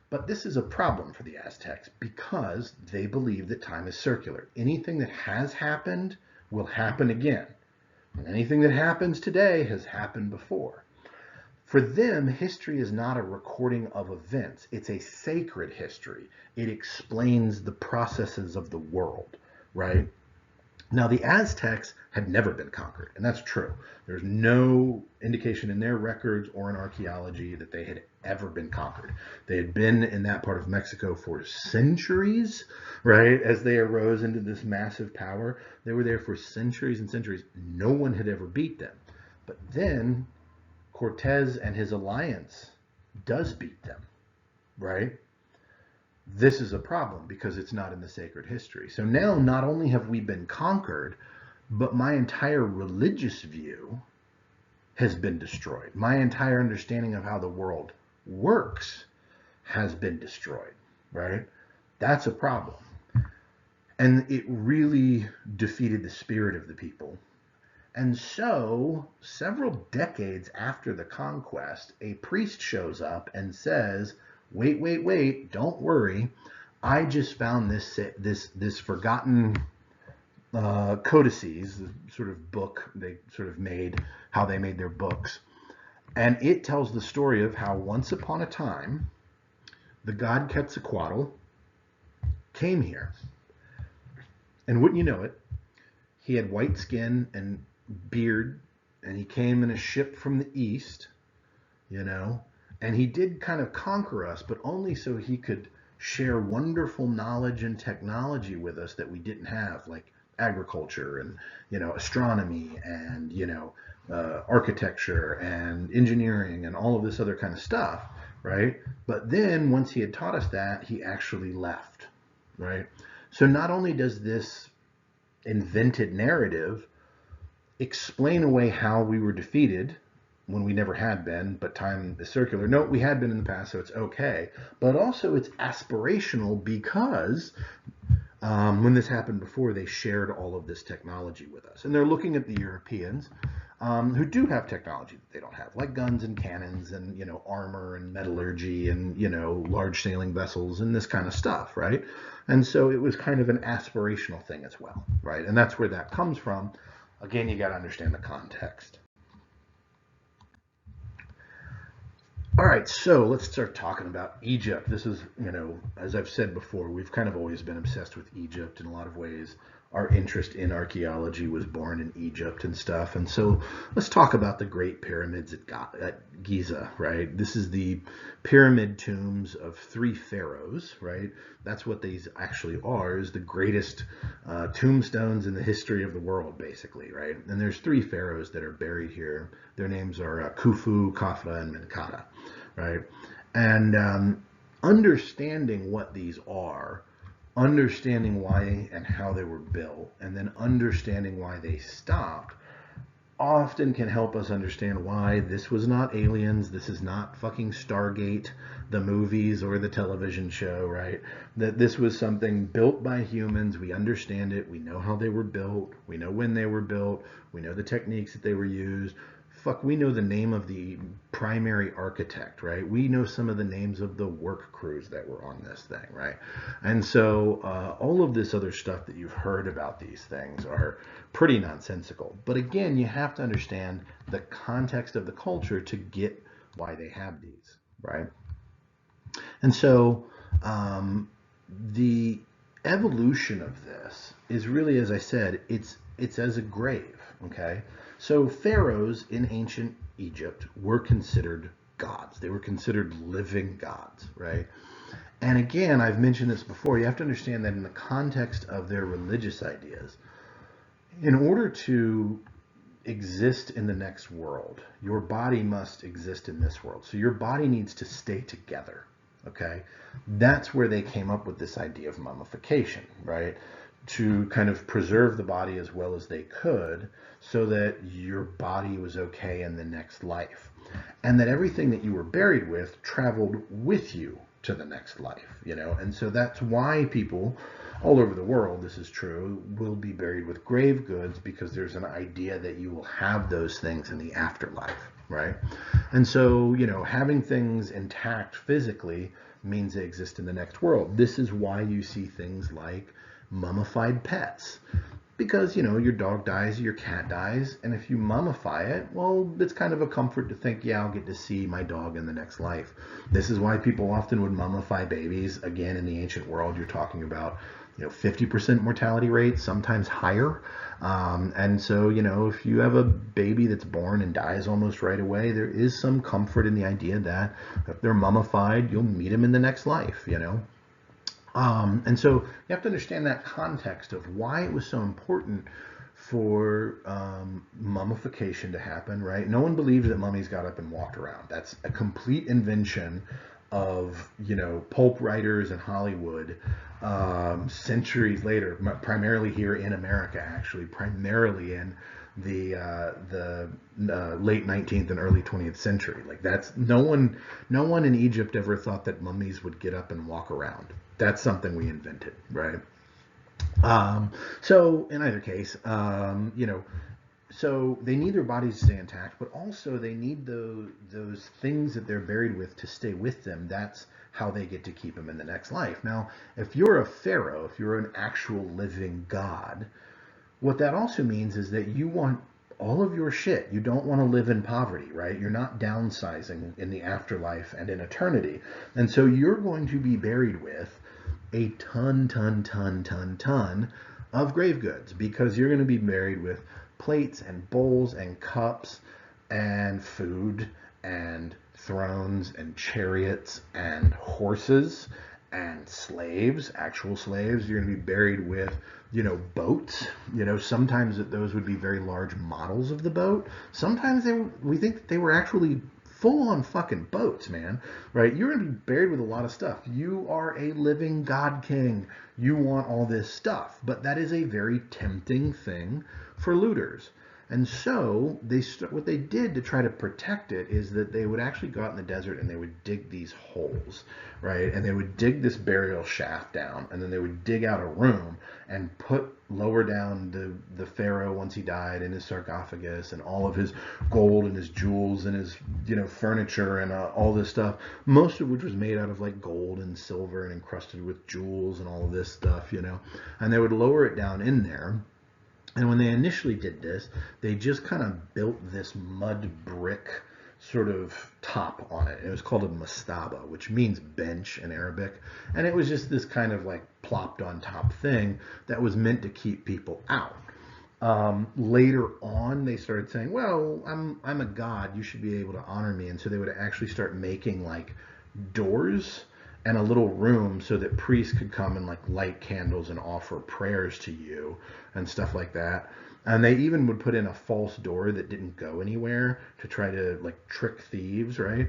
But this is a problem for the Aztecs because they believe that time is circular. Anything that has happened will happen again. And anything that happens today has happened before. For them, history is not a recording of events. It's a sacred history. It explains the processes of the world, right? Now, the Aztecs had never been conquered, and that's true. There's no indication in their records or in archaeology that they had ever been conquered. They had been in that part of Mexico for centuries, right? As they arose into this massive power, they were there for centuries and centuries. No one had ever beat them. But then Cortez and his alliance does beat them, right? This is a problem because it's not in the sacred history. So now not only have we been conquered, but my entire religious view has been destroyed. My entire understanding of how the world works has been destroyed, right? That's a problem. And it really defeated the spirit of the people. And so, several decades after the conquest, a priest shows up and says, "Wait, wait, wait! Don't worry. I just found this forgotten codices, the sort of book they sort of made, how they made their books, and it tells the story of how once upon a time the god Quetzalcoatl came here, and wouldn't you know it, he had white skin and beard, and he came in a ship from the east, you know, and he did kind of conquer us, but only so he could share wonderful knowledge and technology with us that we didn't have, like agriculture and, you know, astronomy and, you know, architecture and engineering and all of this other kind of stuff, right? But then once he had taught us that, he actually left, right? So not only does this invented narrative explain away how we were defeated when we never had been, but time is circular. No, we had been in the past, so it's okay. But also it's aspirational because when this happened before, they shared all of this technology with us. And they're looking at the Europeans who do have technology that they don't have, like guns and cannons and, you know, armor and metallurgy and, you know, large sailing vessels and this kind of stuff, right? And so it was kind of an aspirational thing as well, right? And that's where that comes from. Again, you got to understand the context. All right, so let's start talking about Egypt. This is, you know, as I've said before, we've kind of always been obsessed with Egypt in a lot of ways. Our interest in archaeology was born in Egypt and stuff. And so let's talk about the Great Pyramids at Giza, right? This is the pyramid tombs of 3 pharaohs, right? That's what these actually are, is the greatest tombstones in the history of the world, basically, right? And there's 3 pharaohs that are buried here. Their names are Khufu, Khafra, and Menkaure, right? And understanding what these are, understanding why and how they were built, and then understanding why they stopped often can help us understand why this was not Aliens, this is not fucking Stargate, the movies or the television show, right? That this was something built by humans. We understand it. We know how they were built. We know when they were built. We know the techniques that they were used. Fuck, we know the name of the primary architect, right? We know some of the names of the work crews that were on this thing, right? And so all of this other stuff that you've heard about these things are pretty nonsensical. But again, you have to understand the context of the culture to get why they have these, right? And so the evolution of this is really, as I said, it's as a grave, okay? So pharaohs in ancient Egypt were considered gods. They were considered living gods, right? And again, I've mentioned this before, you have to understand that in the context of their religious ideas, in order to exist in the next world, your body must exist in this world. So your body needs to stay together, okay? That's where they came up with this idea of mummification, right? To kind of preserve the body as well as they could so that your body was okay in the next life. And that everything that you were buried with traveled with you to the next life, you know? And so that's why people all over the world, this is true, will be buried with grave goods, because there's an idea that you will have those things in the afterlife, right? And so, you know, having things intact physically means they exist in the next world. This is why you see things like mummified pets, because, you know, your dog dies, your cat dies, and if you mummify it, well, it's kind of a comfort to think, yeah, I'll get to see my dog in the next life. This is why people often would mummify babies. Again, in the ancient world, you're talking about, you know, 50% mortality rate, sometimes higher. And so, you know, if you have a baby that's born and dies almost right away, there is some comfort in the idea that if they're mummified, you'll meet them in the next life, you know. And so you have to understand that context of why it was so important for mummification to happen, right? No one believes that mummies got up and walked around. That's a complete invention of, you know, pulp writers in Hollywood centuries later, primarily here in America, actually, primarily in late 19th and early 20th century. Like that's no one in Egypt ever thought that mummies would get up and walk around. That's something we invented, right? So in either case, so they need their bodies to stay intact, but also they need those things that they're buried with to stay with them. That's how they get to keep them in the next life. Now, if you're a pharaoh, if you're an actual living god, what that also means is that you want all of your shit. You don't want to live in poverty, right? You're not downsizing in the afterlife and in eternity. And so you're going to be buried with a ton of grave goods, because you're going to be buried with plates and bowls and cups and food and thrones and chariots and horses and slaves, actual slaves. You're going to be buried with, boats. Sometimes those would be very large models of the boat. Sometimes we think that they were actually full-on fucking boats, man, right? You're going to be buried with a lot of stuff. You are a living god king. You want all this stuff, but that is a very tempting thing for looters. And so what they did to try to protect it is that they would actually go out in the desert and they would dig these holes, right? And they would dig this burial shaft down, and then they would dig out a room and put lower down the pharaoh once he died in his sarcophagus, and all of his gold and his jewels and his furniture and all this stuff, most of which was made out of like gold and silver and encrusted with jewels and all of this stuff, and they would lower it down in there. And when they initially did this, they just kind of built this mud brick sort of top on it. It was called a mastaba, which means bench in Arabic. And it was just this kind of like plopped on top thing that was meant to keep people out. Later on, they started saying, well, I'm a god, you should be able to honor me. And so they would actually start making like doors and a little room so that priests could come and like light candles and offer prayers to you and stuff like that. And they even would put in a false door that didn't go anywhere to try to like trick thieves, right?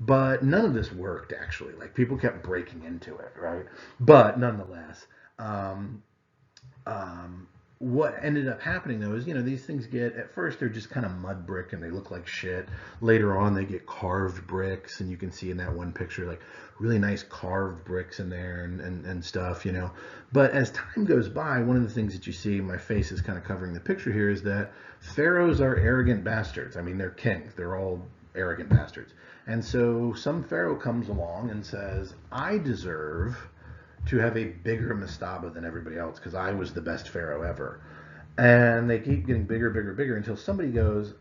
But none of this worked, actually. Like people kept breaking into it, right? But nonetheless, what ended up happening though is, these things at first they're just kind of mud brick and they look like shit. Later on they get carved bricks, and you can see in that one picture like really nice carved bricks in there and stuff, But as time goes by, one of the things that you see, my face is kind of covering the picture here, is that pharaohs are arrogant bastards. I mean, they're kings. They're all arrogant bastards. And so some pharaoh comes along and says, I deserve to have a bigger mastaba than everybody else because I was the best pharaoh ever. And they keep getting bigger until somebody goes,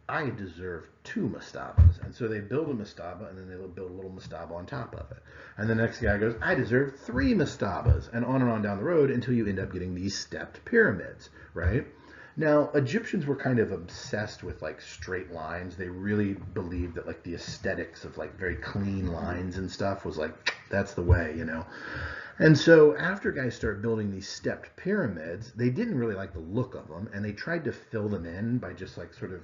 I deserve 2 mastabas. And so they build a mastaba, and then they build a little mastaba on top of it. And the next guy goes, I deserve 3 mastabas, and on down the road until you end up getting these stepped pyramids, right? Now, Egyptians were kind of obsessed with like straight lines. They really believed that like the aesthetics of like very clean lines and stuff was like, that's the way, And so after guys started building these stepped pyramids, they didn't really like the look of them, and they tried to fill them in by just like sort of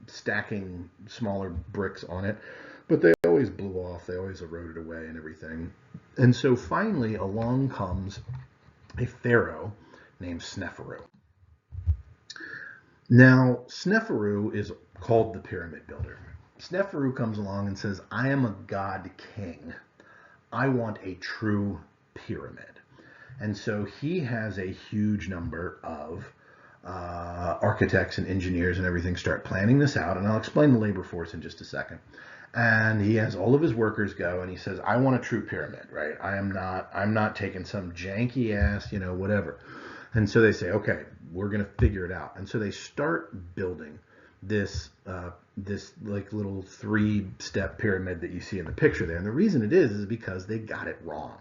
stacking smaller bricks on it, but they always blew off, they always eroded away and everything. And so finally along comes a pharaoh named Sneferu. Now, Sneferu is called the pyramid builder. Sneferu comes along and says, I am a god king. I want a true pyramid. And so he has a huge number of architects and engineers and everything start planning this out. And I'll explain the labor force in just a second. And he has all of his workers go and he says, I want a true pyramid, right? I'm not taking some janky ass, whatever. And so they say, okay, we're going to figure it out. And so they start building this like little 3-step pyramid that you see in the picture there. And the reason it is because they got it wrong.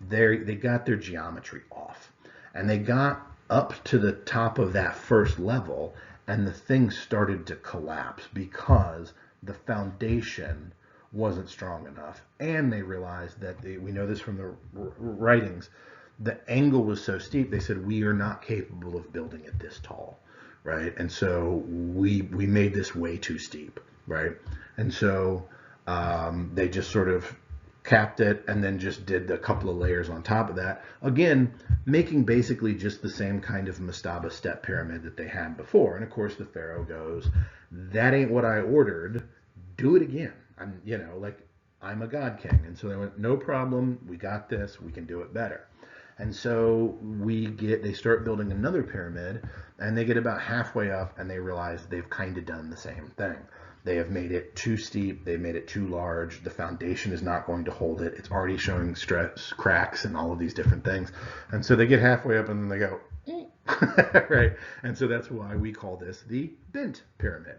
They got their geometry off. And they got up to the top of that first level, and the thing started to collapse because the foundation wasn't strong enough. And they realized that, we know this from the writings, the angle was so steep, they said, we are not capable of building it this tall, right? And so we made this way too steep, right? And so they just sort of capped it, and then just did a couple of layers on top of that. Again, making basically just the same kind of mastaba step pyramid that they had before. And of course, the pharaoh goes, "That ain't what I ordered. Do it again." I'm a god king. And so they went, "No problem. We got this. We can do it better." And so they start building another pyramid, and they get about halfway up, and they realize they've kind of done the same thing. They have made it too steep. They've made it too large. The foundation is not going to hold it. It's already showing stress, cracks, and all of these different things. And so they get halfway up, and then they go, right? And so that's why we call this the bent pyramid.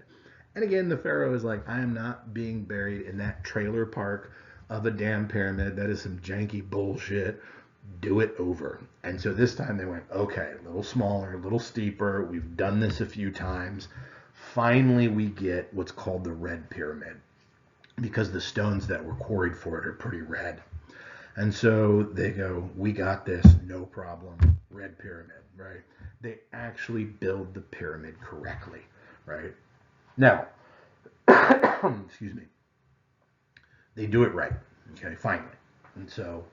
And again, the pharaoh is like, "I am not being buried in that trailer park of a damn pyramid. That is some janky bullshit. Do it over." And so this time they went, "Okay, a little smaller, a little steeper. We've done this a few times. Finally, we get what's called the red pyramid, because the stones that were quarried for it are pretty red." And so they go, "We got this, no problem. Red pyramid," right? They actually build the pyramid correctly, right? Now, excuse me, they do it right, okay, finally. And so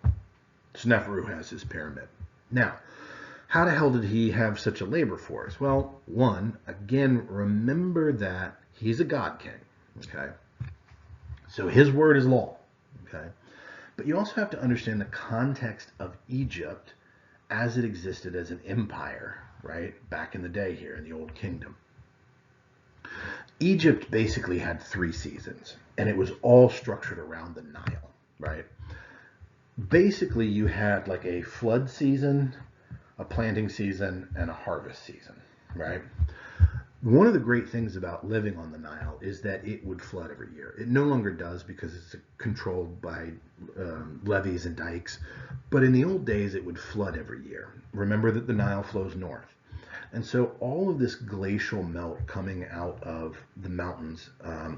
Sneferu has his pyramid. Now, how the hell did he have such a labor force? Well, one, again, remember that he's a god king, okay? So his word is law, okay? But you also have to understand the context of Egypt as it existed as an empire, right? Back in the day here in the Old Kingdom. Egypt basically had 3 seasons, and it was all structured around the Nile, right? Basically, you had like a flood season, a planting season, and a harvest season, right? One of the great things about living on the Nile is that it would flood every year. It no longer does because it's controlled by levees and dikes, but in the old days it would flood every year. Remember that the Nile flows north. And so all of this glacial melt coming out of the mountains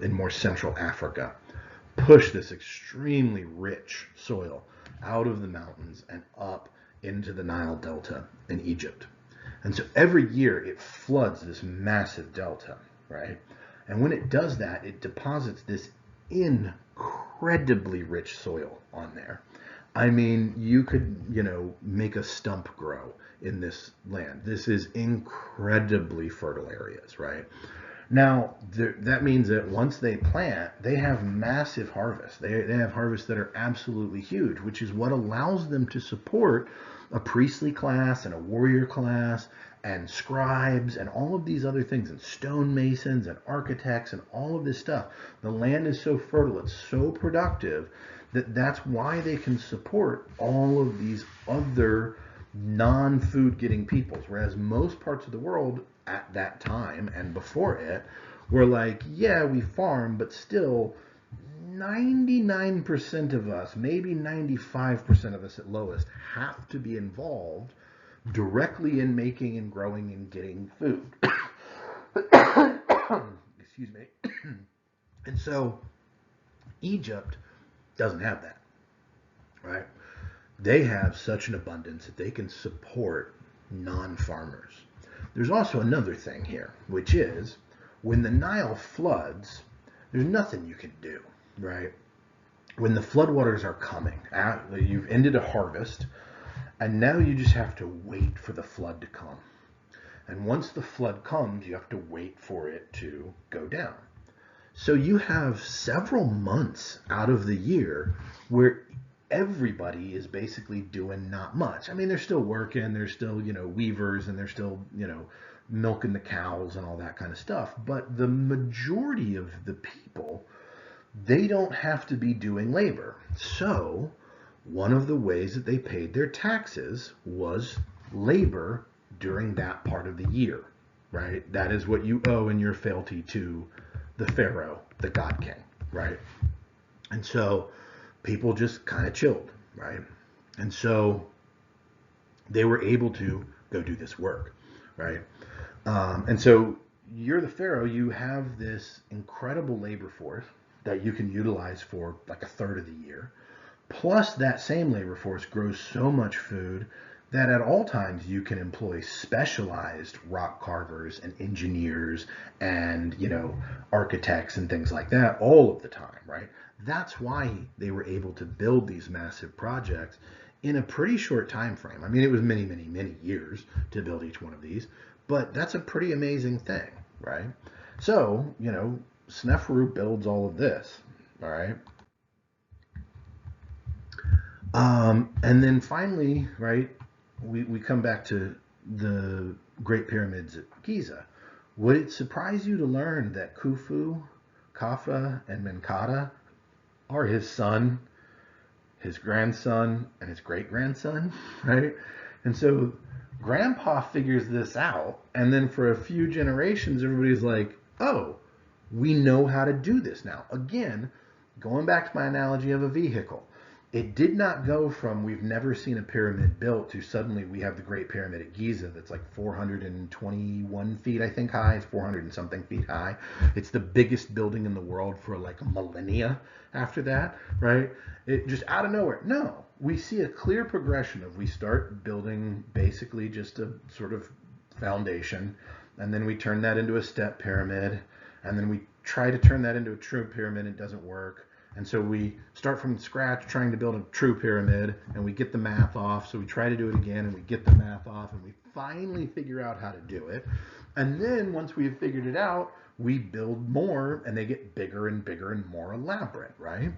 in more central Africa pushed this extremely rich soil out of the mountains and up into the Nile Delta in Egypt. And so every year it floods this massive delta, right? And when it does that, it deposits this incredibly rich soil on there. I mean, you could, make a stump grow in this land. This is incredibly fertile areas, right? Now, that means that once they plant, they have massive harvests. They have harvests that are absolutely huge, which is what allows them to support a priestly class and a warrior class and scribes and all of these other things, and stonemasons and architects and all of this stuff. The land is so fertile, it's so productive, that's why they can support all of these other non-food getting peoples, whereas most parts of the world at that time and before it were like, yeah, we farm, but still 99% of us, maybe 95% of us at lowest, have to be involved directly in making and growing and getting food. Excuse me. And so Egypt doesn't have that, right? They have such an abundance that they can support non-farmers. There's also another thing here, which is when the Nile floods, there's nothing you can do, right? When the floodwaters are coming, you've ended a harvest, and now you just have to wait for the flood to come. And once the flood comes, you have to wait for it to go down. So you have several months out of the year where everybody is basically doing not much. I mean, they're still working, they're still, weavers, and they're still, milking the cows and all that kind of stuff. But the majority of the people, they don't have to be doing labor. So one of the ways that they paid their taxes was labor during that part of the year, right? That is what you owe in your fealty to the pharaoh, the god king, right? And so people just kind of chilled, right? And so they were able to go do this work, right? And so you're the pharaoh, you have this incredible labor force that you can utilize for like a third of the year. Plus that same labor force grows so much food that at all times you can employ specialized rock carvers and engineers and, architects and things like that all of the time, right? That's why they were able to build these massive projects in a pretty short time frame. I mean, it was many, many, many years to build each one of these, but that's a pretty amazing thing, right? So, Sneferu builds all of this, all right? And then finally, right, we come back to the Great Pyramids at Giza. Would it surprise you to learn that Khufu, Khafra, and Menkaure are his son, his grandson, and his great-grandson, right? And so Grandpa figures this out, and then for a few generations, everybody's like, oh, we know how to do this now. Again, going back to my analogy of a vehicle, it did not go from we've never seen a pyramid built to suddenly we have the Great Pyramid at Giza that's like 421 feet, I think, high. It's 400 and something feet high. It's the biggest building in the world for like a millennia after that, right? It just out of nowhere. No, we see a clear progression of we start building basically just a sort of foundation, and then we turn that into a step pyramid, and then we try to turn that into a true pyramid. It doesn't work. And so we start from scratch trying to build a true pyramid, and we get the math off. So we try to do it again, and we get the math off, and we finally figure out how to do it. And then once we've figured it out, we build more, and they get bigger and bigger and more elaborate, right?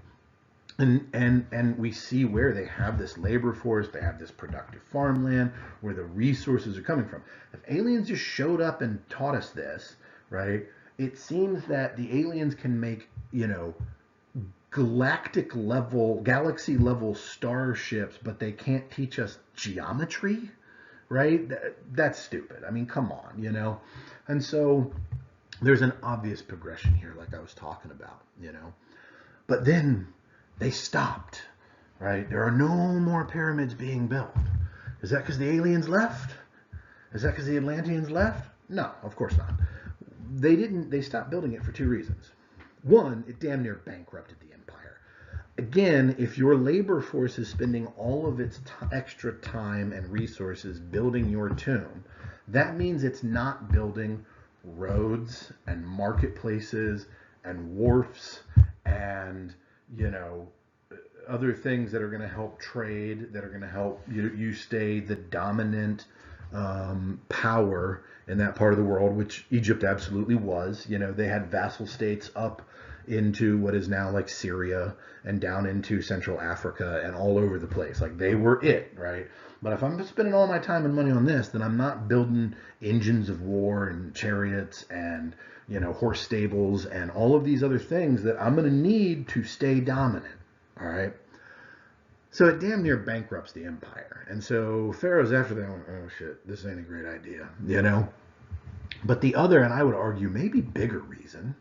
And we see where they have this labor force, they have this productive farmland, where the resources are coming from. If aliens just showed up and taught us this, right, it seems that the aliens can make, galactic level, galaxy level starships, but they can't teach us geometry, right? That's stupid. I mean, come on, And so there's an obvious progression here, like I was talking about, But then they stopped, right? There are no more pyramids being built. Is that because the aliens left? Is that because the Atlanteans left? No, of course not. They stopped building it for two reasons. One, it damn near bankrupted the empire. Again, if your labor force is spending all of its extra time and resources building your tomb, that means it's not building roads and marketplaces and wharfs and, other things that are going to help trade, that are going to help you stay the dominant power in that part of the world, which Egypt absolutely was. They had vassal states up into what is now like Syria and down into Central Africa and all over the place. Like they were it, right? But if I'm spending all my time and money on this, then I'm not building engines of war and chariots and, horse stables and all of these other things that I'm going to need to stay dominant. All right. So it damn near bankrupts the empire. And so pharaohs after that went, oh shit, this ain't a great idea, But the other, and I would argue maybe bigger reason,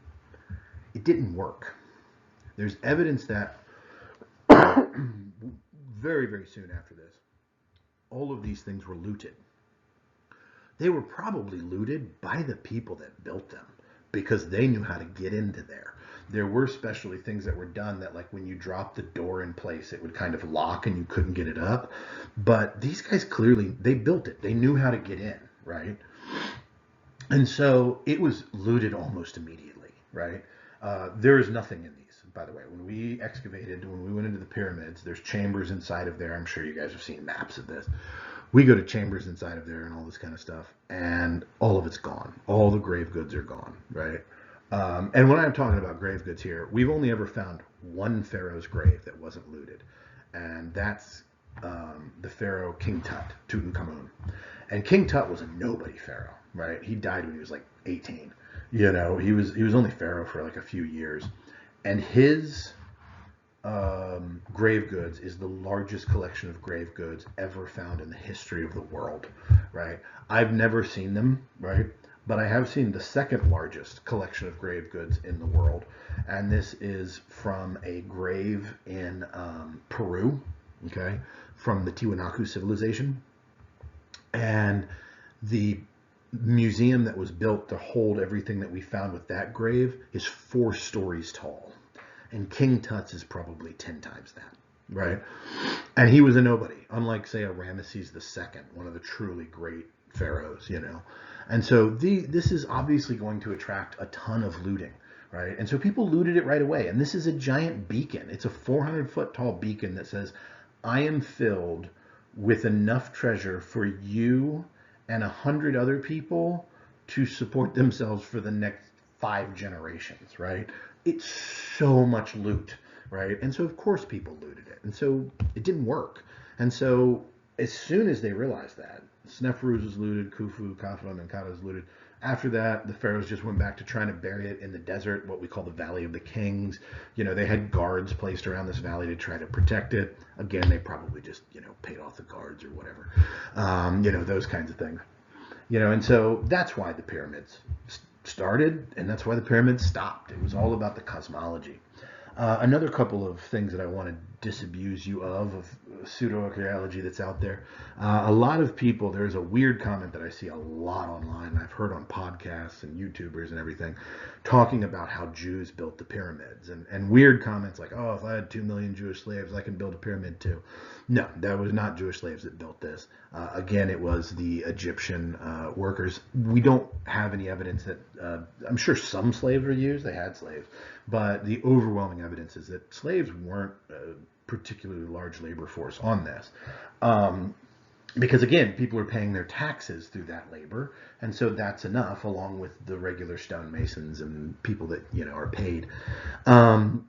it didn't work. There's evidence that very, very soon after this, all of these things were looted. They were probably looted by the people that built them because they knew how to get into there. There were specially things that were done that, like when you drop the door in place, it would kind of lock and you couldn't get it up. But these guys clearly, they built it. They knew how to get in, right? And so it was looted almost immediately, right? There is nothing in these, by the way. When we went into the pyramids, there's chambers inside of there. I'm sure you guys have seen maps of this. We go to chambers inside of there and all this kind of stuff, and all of it's gone. All the grave goods are gone, right? And when I'm talking about grave goods here, we've only ever found one pharaoh's grave that wasn't looted, and that's the pharaoh King Tut, Tutankhamun. And King Tut was a nobody pharaoh, right? He died when he was like 18. He was only pharaoh for like a few years, and his grave goods is the largest collection of grave goods ever found in the history of the world, right? I've never seen them, right? But I have seen the second largest collection of grave goods in the world, and this is from a grave in Peru, okay, from the Tiwanaku civilization, and the museum that was built to hold everything that we found with that grave is 4 stories tall, and King Tut's is probably 10 times that. right? And he was a nobody, unlike, say, a Ramesses II, one of the truly great pharaohs, you know. And so this is obviously going to attract a ton of looting, right? And so people looted it right away. And this is a giant beacon. It's a 400-foot tall beacon that says, I am filled with enough treasure for you and 100 other people to support themselves for the next 5 generations, right? It's so much loot, right? And so of course people looted it, and so it didn't work. And so as soon as they realized that, Sneferu's was looted, Khufu, Khafra, and Menkaure was looted. After that, the pharaohs just went back to trying to bury it in the desert, what we call the Valley of the Kings. You know, they had guards placed around this valley to try to protect it. Again, they probably just, you know, paid off the guards or whatever. You know, those kinds of things. You know, and so that's why the pyramids started, and that's why the pyramids stopped. It was all about the cosmology. Another couple of things that I want to disabuse you of pseudo-archaeology that's out there. A lot of people, there's a weird comment that I see a lot online, I've heard on podcasts and YouTubers and everything, talking about how Jews built the pyramids. And weird comments like, oh, if I had 2 million Jewish slaves, I can build a pyramid too. No, that was not Jewish slaves that built this. Again, it was the Egyptian workers. We don't have any evidence that, I'm sure some slaves were used, they had slaves, but the overwhelming evidence is that slaves weren't a particularly large labor force on this. Because again, people are paying their taxes through that labor, and so that's enough, along with the regular stonemasons and people that, you know, are paid. On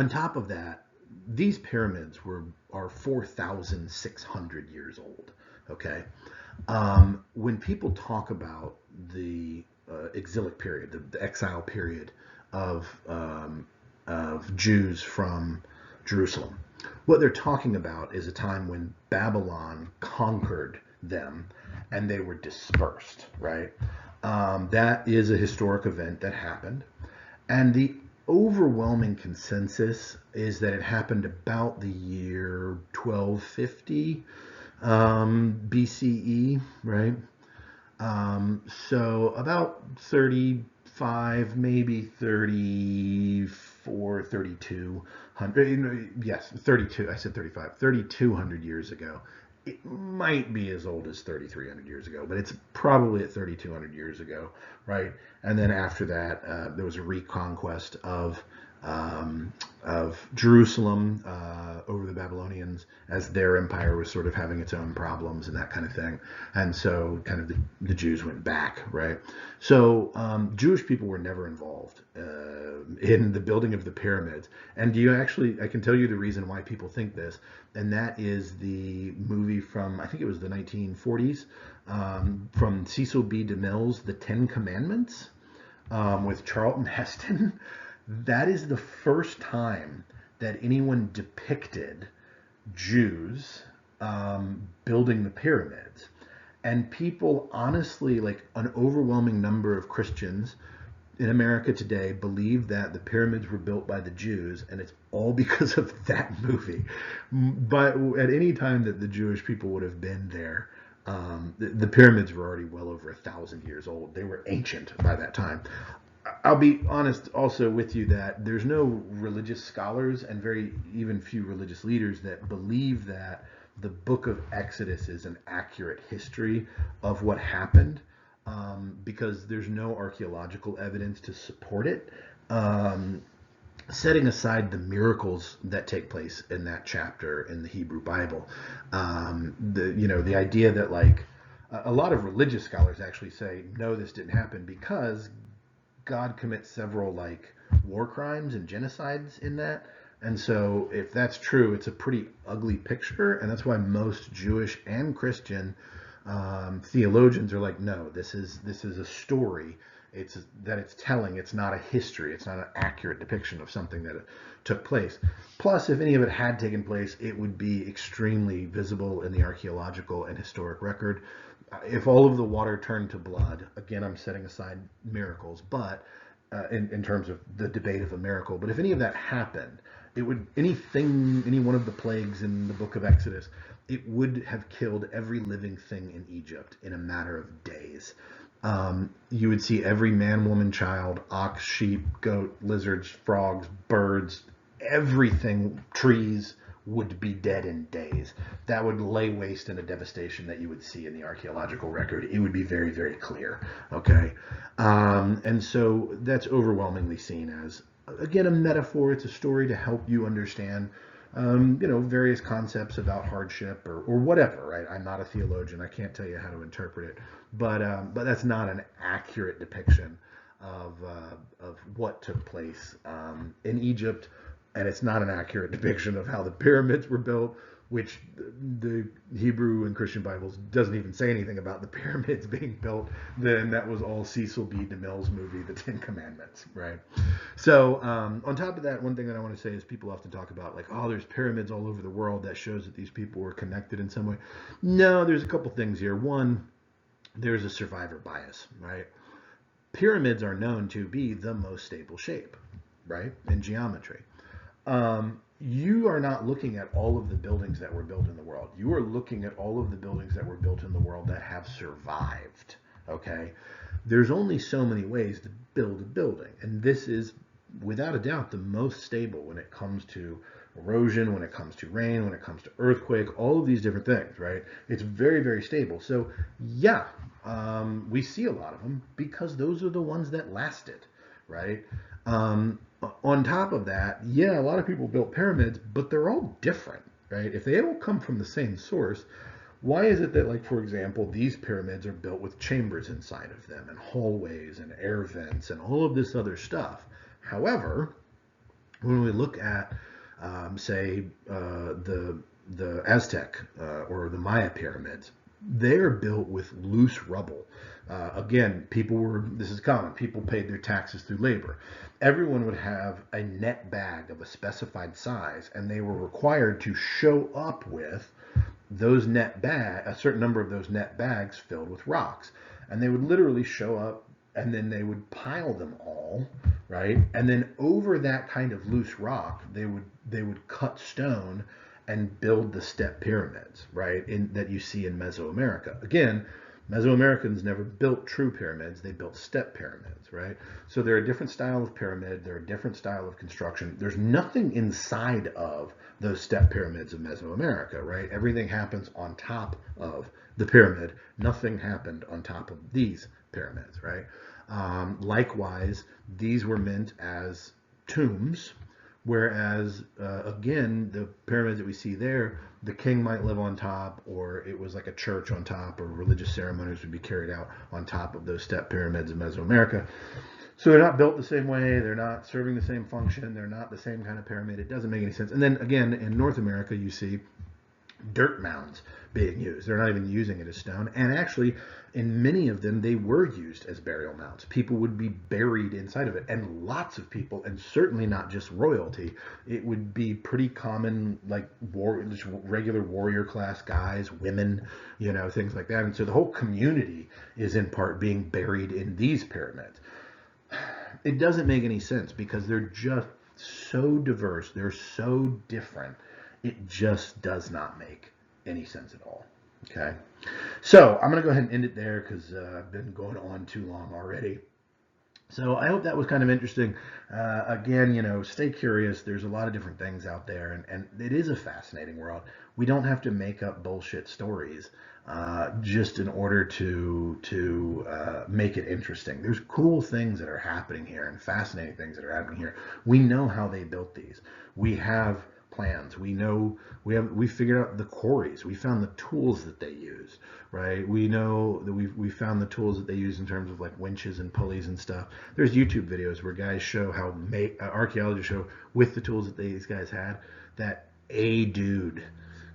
top of that, these pyramids are 4,600 years old. Okay, when people talk about the exilic period, the exile period of Jews from Jerusalem, what they're talking about is a time when Babylon conquered them and they were dispersed, right? That is a historic event that happened. And the overwhelming consensus is that it happened about the year 1250 BCE, right? So about 35, maybe 34, 3200, yes, 32, I said 35, 3,200 years ago. It might be as old as 3,300 years ago, but it's probably at 3,200 years ago, right? And then after that, there was a reconquest of Jerusalem over the Babylonians as their empire was sort of having its own problems and that kind of thing. And so kind of the Jews went back, right? So Jewish people were never involved in the building of the pyramids. And I can tell you the reason why people think this, and that is the movie from, I think it was the 1940s, from Cecil B. DeMille's The Ten Commandments, with Charlton Heston. That is the first time that anyone depicted Jews building the pyramids. And people honestly, like an overwhelming number of Christians in America today, believe that the pyramids were built by the Jews, and it's all because of that movie. But at any time that the Jewish people would have been there, the pyramids were already well over 1,000 years old. They were ancient by that time. I'll be honest also with you that there's no religious scholars and very even few religious leaders that believe that the book of Exodus is an accurate history of what happened, because there's no archaeological evidence to support it. Setting aside the miracles that take place in that chapter in the Hebrew Bible, the idea that like a lot of religious scholars actually say no, this didn't happen because God commits several like war crimes and genocides in that. And so if that's true, it's a pretty ugly picture. And that's why most Jewish and Christian theologians are like, no, this is a story. It's telling. It's not a history. It's not an accurate depiction of something that took place. Plus, if any of it had taken place, it would be extremely visible in the archaeological and historic record. If all of the water turned to blood, again, I'm setting aside miracles, but in terms of the debate of a miracle, but if any of that happened, any one of the plagues in the book of Exodus, it would have killed every living thing in Egypt in a matter of days. You would see every man, woman, child, ox, sheep, goat, lizards, frogs, birds, everything, trees, would be dead in days. That would lay waste in a devastation that you would see in the archaeological record. It would be very, very clear. Okay. And so that's overwhelmingly seen as, again, a metaphor. It's a story to help you understand, various concepts about hardship or whatever, right? I'm not a theologian. I can't tell you how to interpret it, but that's not an accurate depiction of what took place in Egypt, and it's not an accurate depiction of how the pyramids were built, which the Hebrew and Christian Bibles doesn't even say anything about the pyramids being built. Then that was all Cecil B. DeMille's movie, The Ten Commandments, right? So on top of that, one thing that I want to say is people often talk about like, oh, there's pyramids all over the world. That shows that these people were connected in some way. No, there's a couple things here. One, there's a survivor bias, right? Pyramids are known to be the most stable shape, right, in geometry. You are not looking at all of the buildings that were built in the world. You are looking at all of the buildings that were built in the world that have survived, okay? There's only so many ways to build a building, and this is, without a doubt, the most stable when it comes to erosion, when it comes to rain, when it comes to earthquake, all of these different things, right? It's very, very stable. So, yeah, we see a lot of them because those are the ones that lasted, right? On top of that, yeah, a lot of people built pyramids, but they're all different, right? If they all come from the same source, why is it that, like, for example, these pyramids are built with chambers inside of them and hallways and air vents and all of this other stuff? However, when we look at, say, the Aztec or the Maya pyramids, they're built with loose rubble. Again, this is common, people paid their taxes through labor. Everyone would have a net bag of a specified size, and they were required to show up with a certain number of those net bags filled with rocks. And they would literally show up, and then they would pile them all, right? And then over that kind of loose rock, they would cut stone and build the step pyramids, right, that you see in Mesoamerica. Again, Mesoamericans never built true pyramids, they built step pyramids, right? So they're a different style of pyramid, they're a different style of construction. There's nothing inside of those step pyramids of Mesoamerica, right? Everything happens on top of the pyramid. Nothing happened on top of these pyramids, right? Likewise, these were meant as tombs, whereas, again, the pyramids that we see there, the king might live on top, or it was like a church on top, or religious ceremonies would be carried out on top of those step pyramids in Mesoamerica. So they're not built the same way, they're not serving the same function, they're not the same kind of pyramid. It doesn't make any sense. And then, again, in North America, you see dirt mounds being used. They're not even using it as stone. And actually, in many of them, they were used as burial mounds. People would be buried inside of it. And lots of people, and certainly not just royalty, it would be pretty common, like just regular warrior class guys, women, things like that. And so the whole community is in part being buried in these pyramids. It doesn't make any sense because they're just so diverse. They're so different. It just does not make any sense at all. Okay, so I'm going to go ahead and end it there because I've been going on too long already. So I hope that was kind of interesting. Again, stay curious. There's a lot of different things out there, and it is a fascinating world. We don't have to make up bullshit stories just in order to make it interesting. There's cool things that are happening here and fascinating things that are happening here. We know how they built these. We have plans. We know we figured out the quarries. We found the tools that they use, right? We know that we found the tools that they use in terms of like winches and pulleys and stuff. There's YouTube videos where guys show how archaeology show with the tools that these guys had that a dude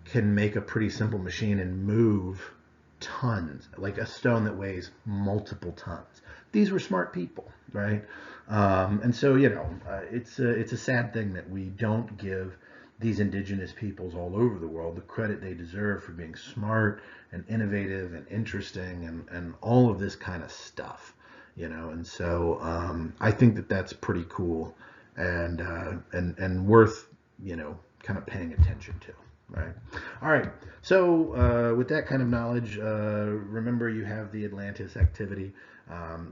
can make a pretty simple machine and move tons, like a stone that weighs multiple tons. These were smart people, right? And so it's a sad thing that we don't give these indigenous peoples all over the world the credit they deserve for being smart and innovative and interesting and all of this kind of stuff, and so I think that that's pretty cool and worth kind of paying attention to. Right. All right. So with that kind of knowledge, remember you have the Atlantis activity,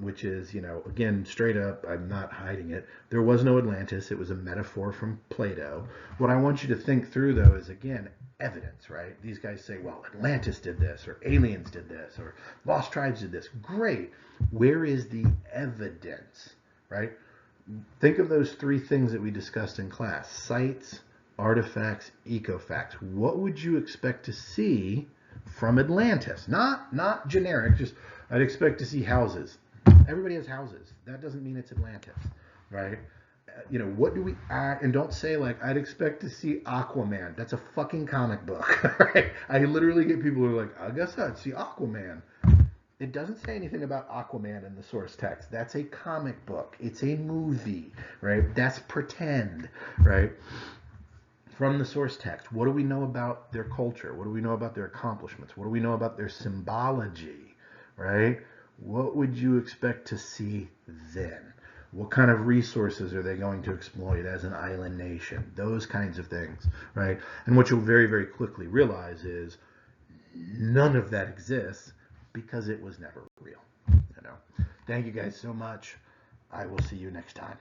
which is, again, straight up, I'm not hiding it. There was no Atlantis. It was a metaphor from Plato. What I want you to think through, though, is, again, evidence, right? These guys say, well, Atlantis did this, or aliens did this, or lost tribes did this. Great. Where is the evidence, right? Think of those three things that we discussed in class: sites, artifacts, ecofacts. What would you expect to see from Atlantis? Not generic, just I'd expect to see houses. Everybody has houses. That doesn't mean it's Atlantis, right? What do we add? And don't say like, I'd expect to see Aquaman. That's a fucking comic book, right? I literally get people who are like, I guess I'd see Aquaman. It doesn't say anything about Aquaman in the source text. That's a comic book. It's a movie, right? That's pretend, right? From the source text, what do we know about their culture? What do we know about their accomplishments? What do we know about their symbology, right? What would you expect to see then? What kind of resources are they going to exploit as an island nation? Those kinds of things, right? And what you'll very, very quickly realize is none of that exists because it was never real. Thank you guys so much. I will see you next time.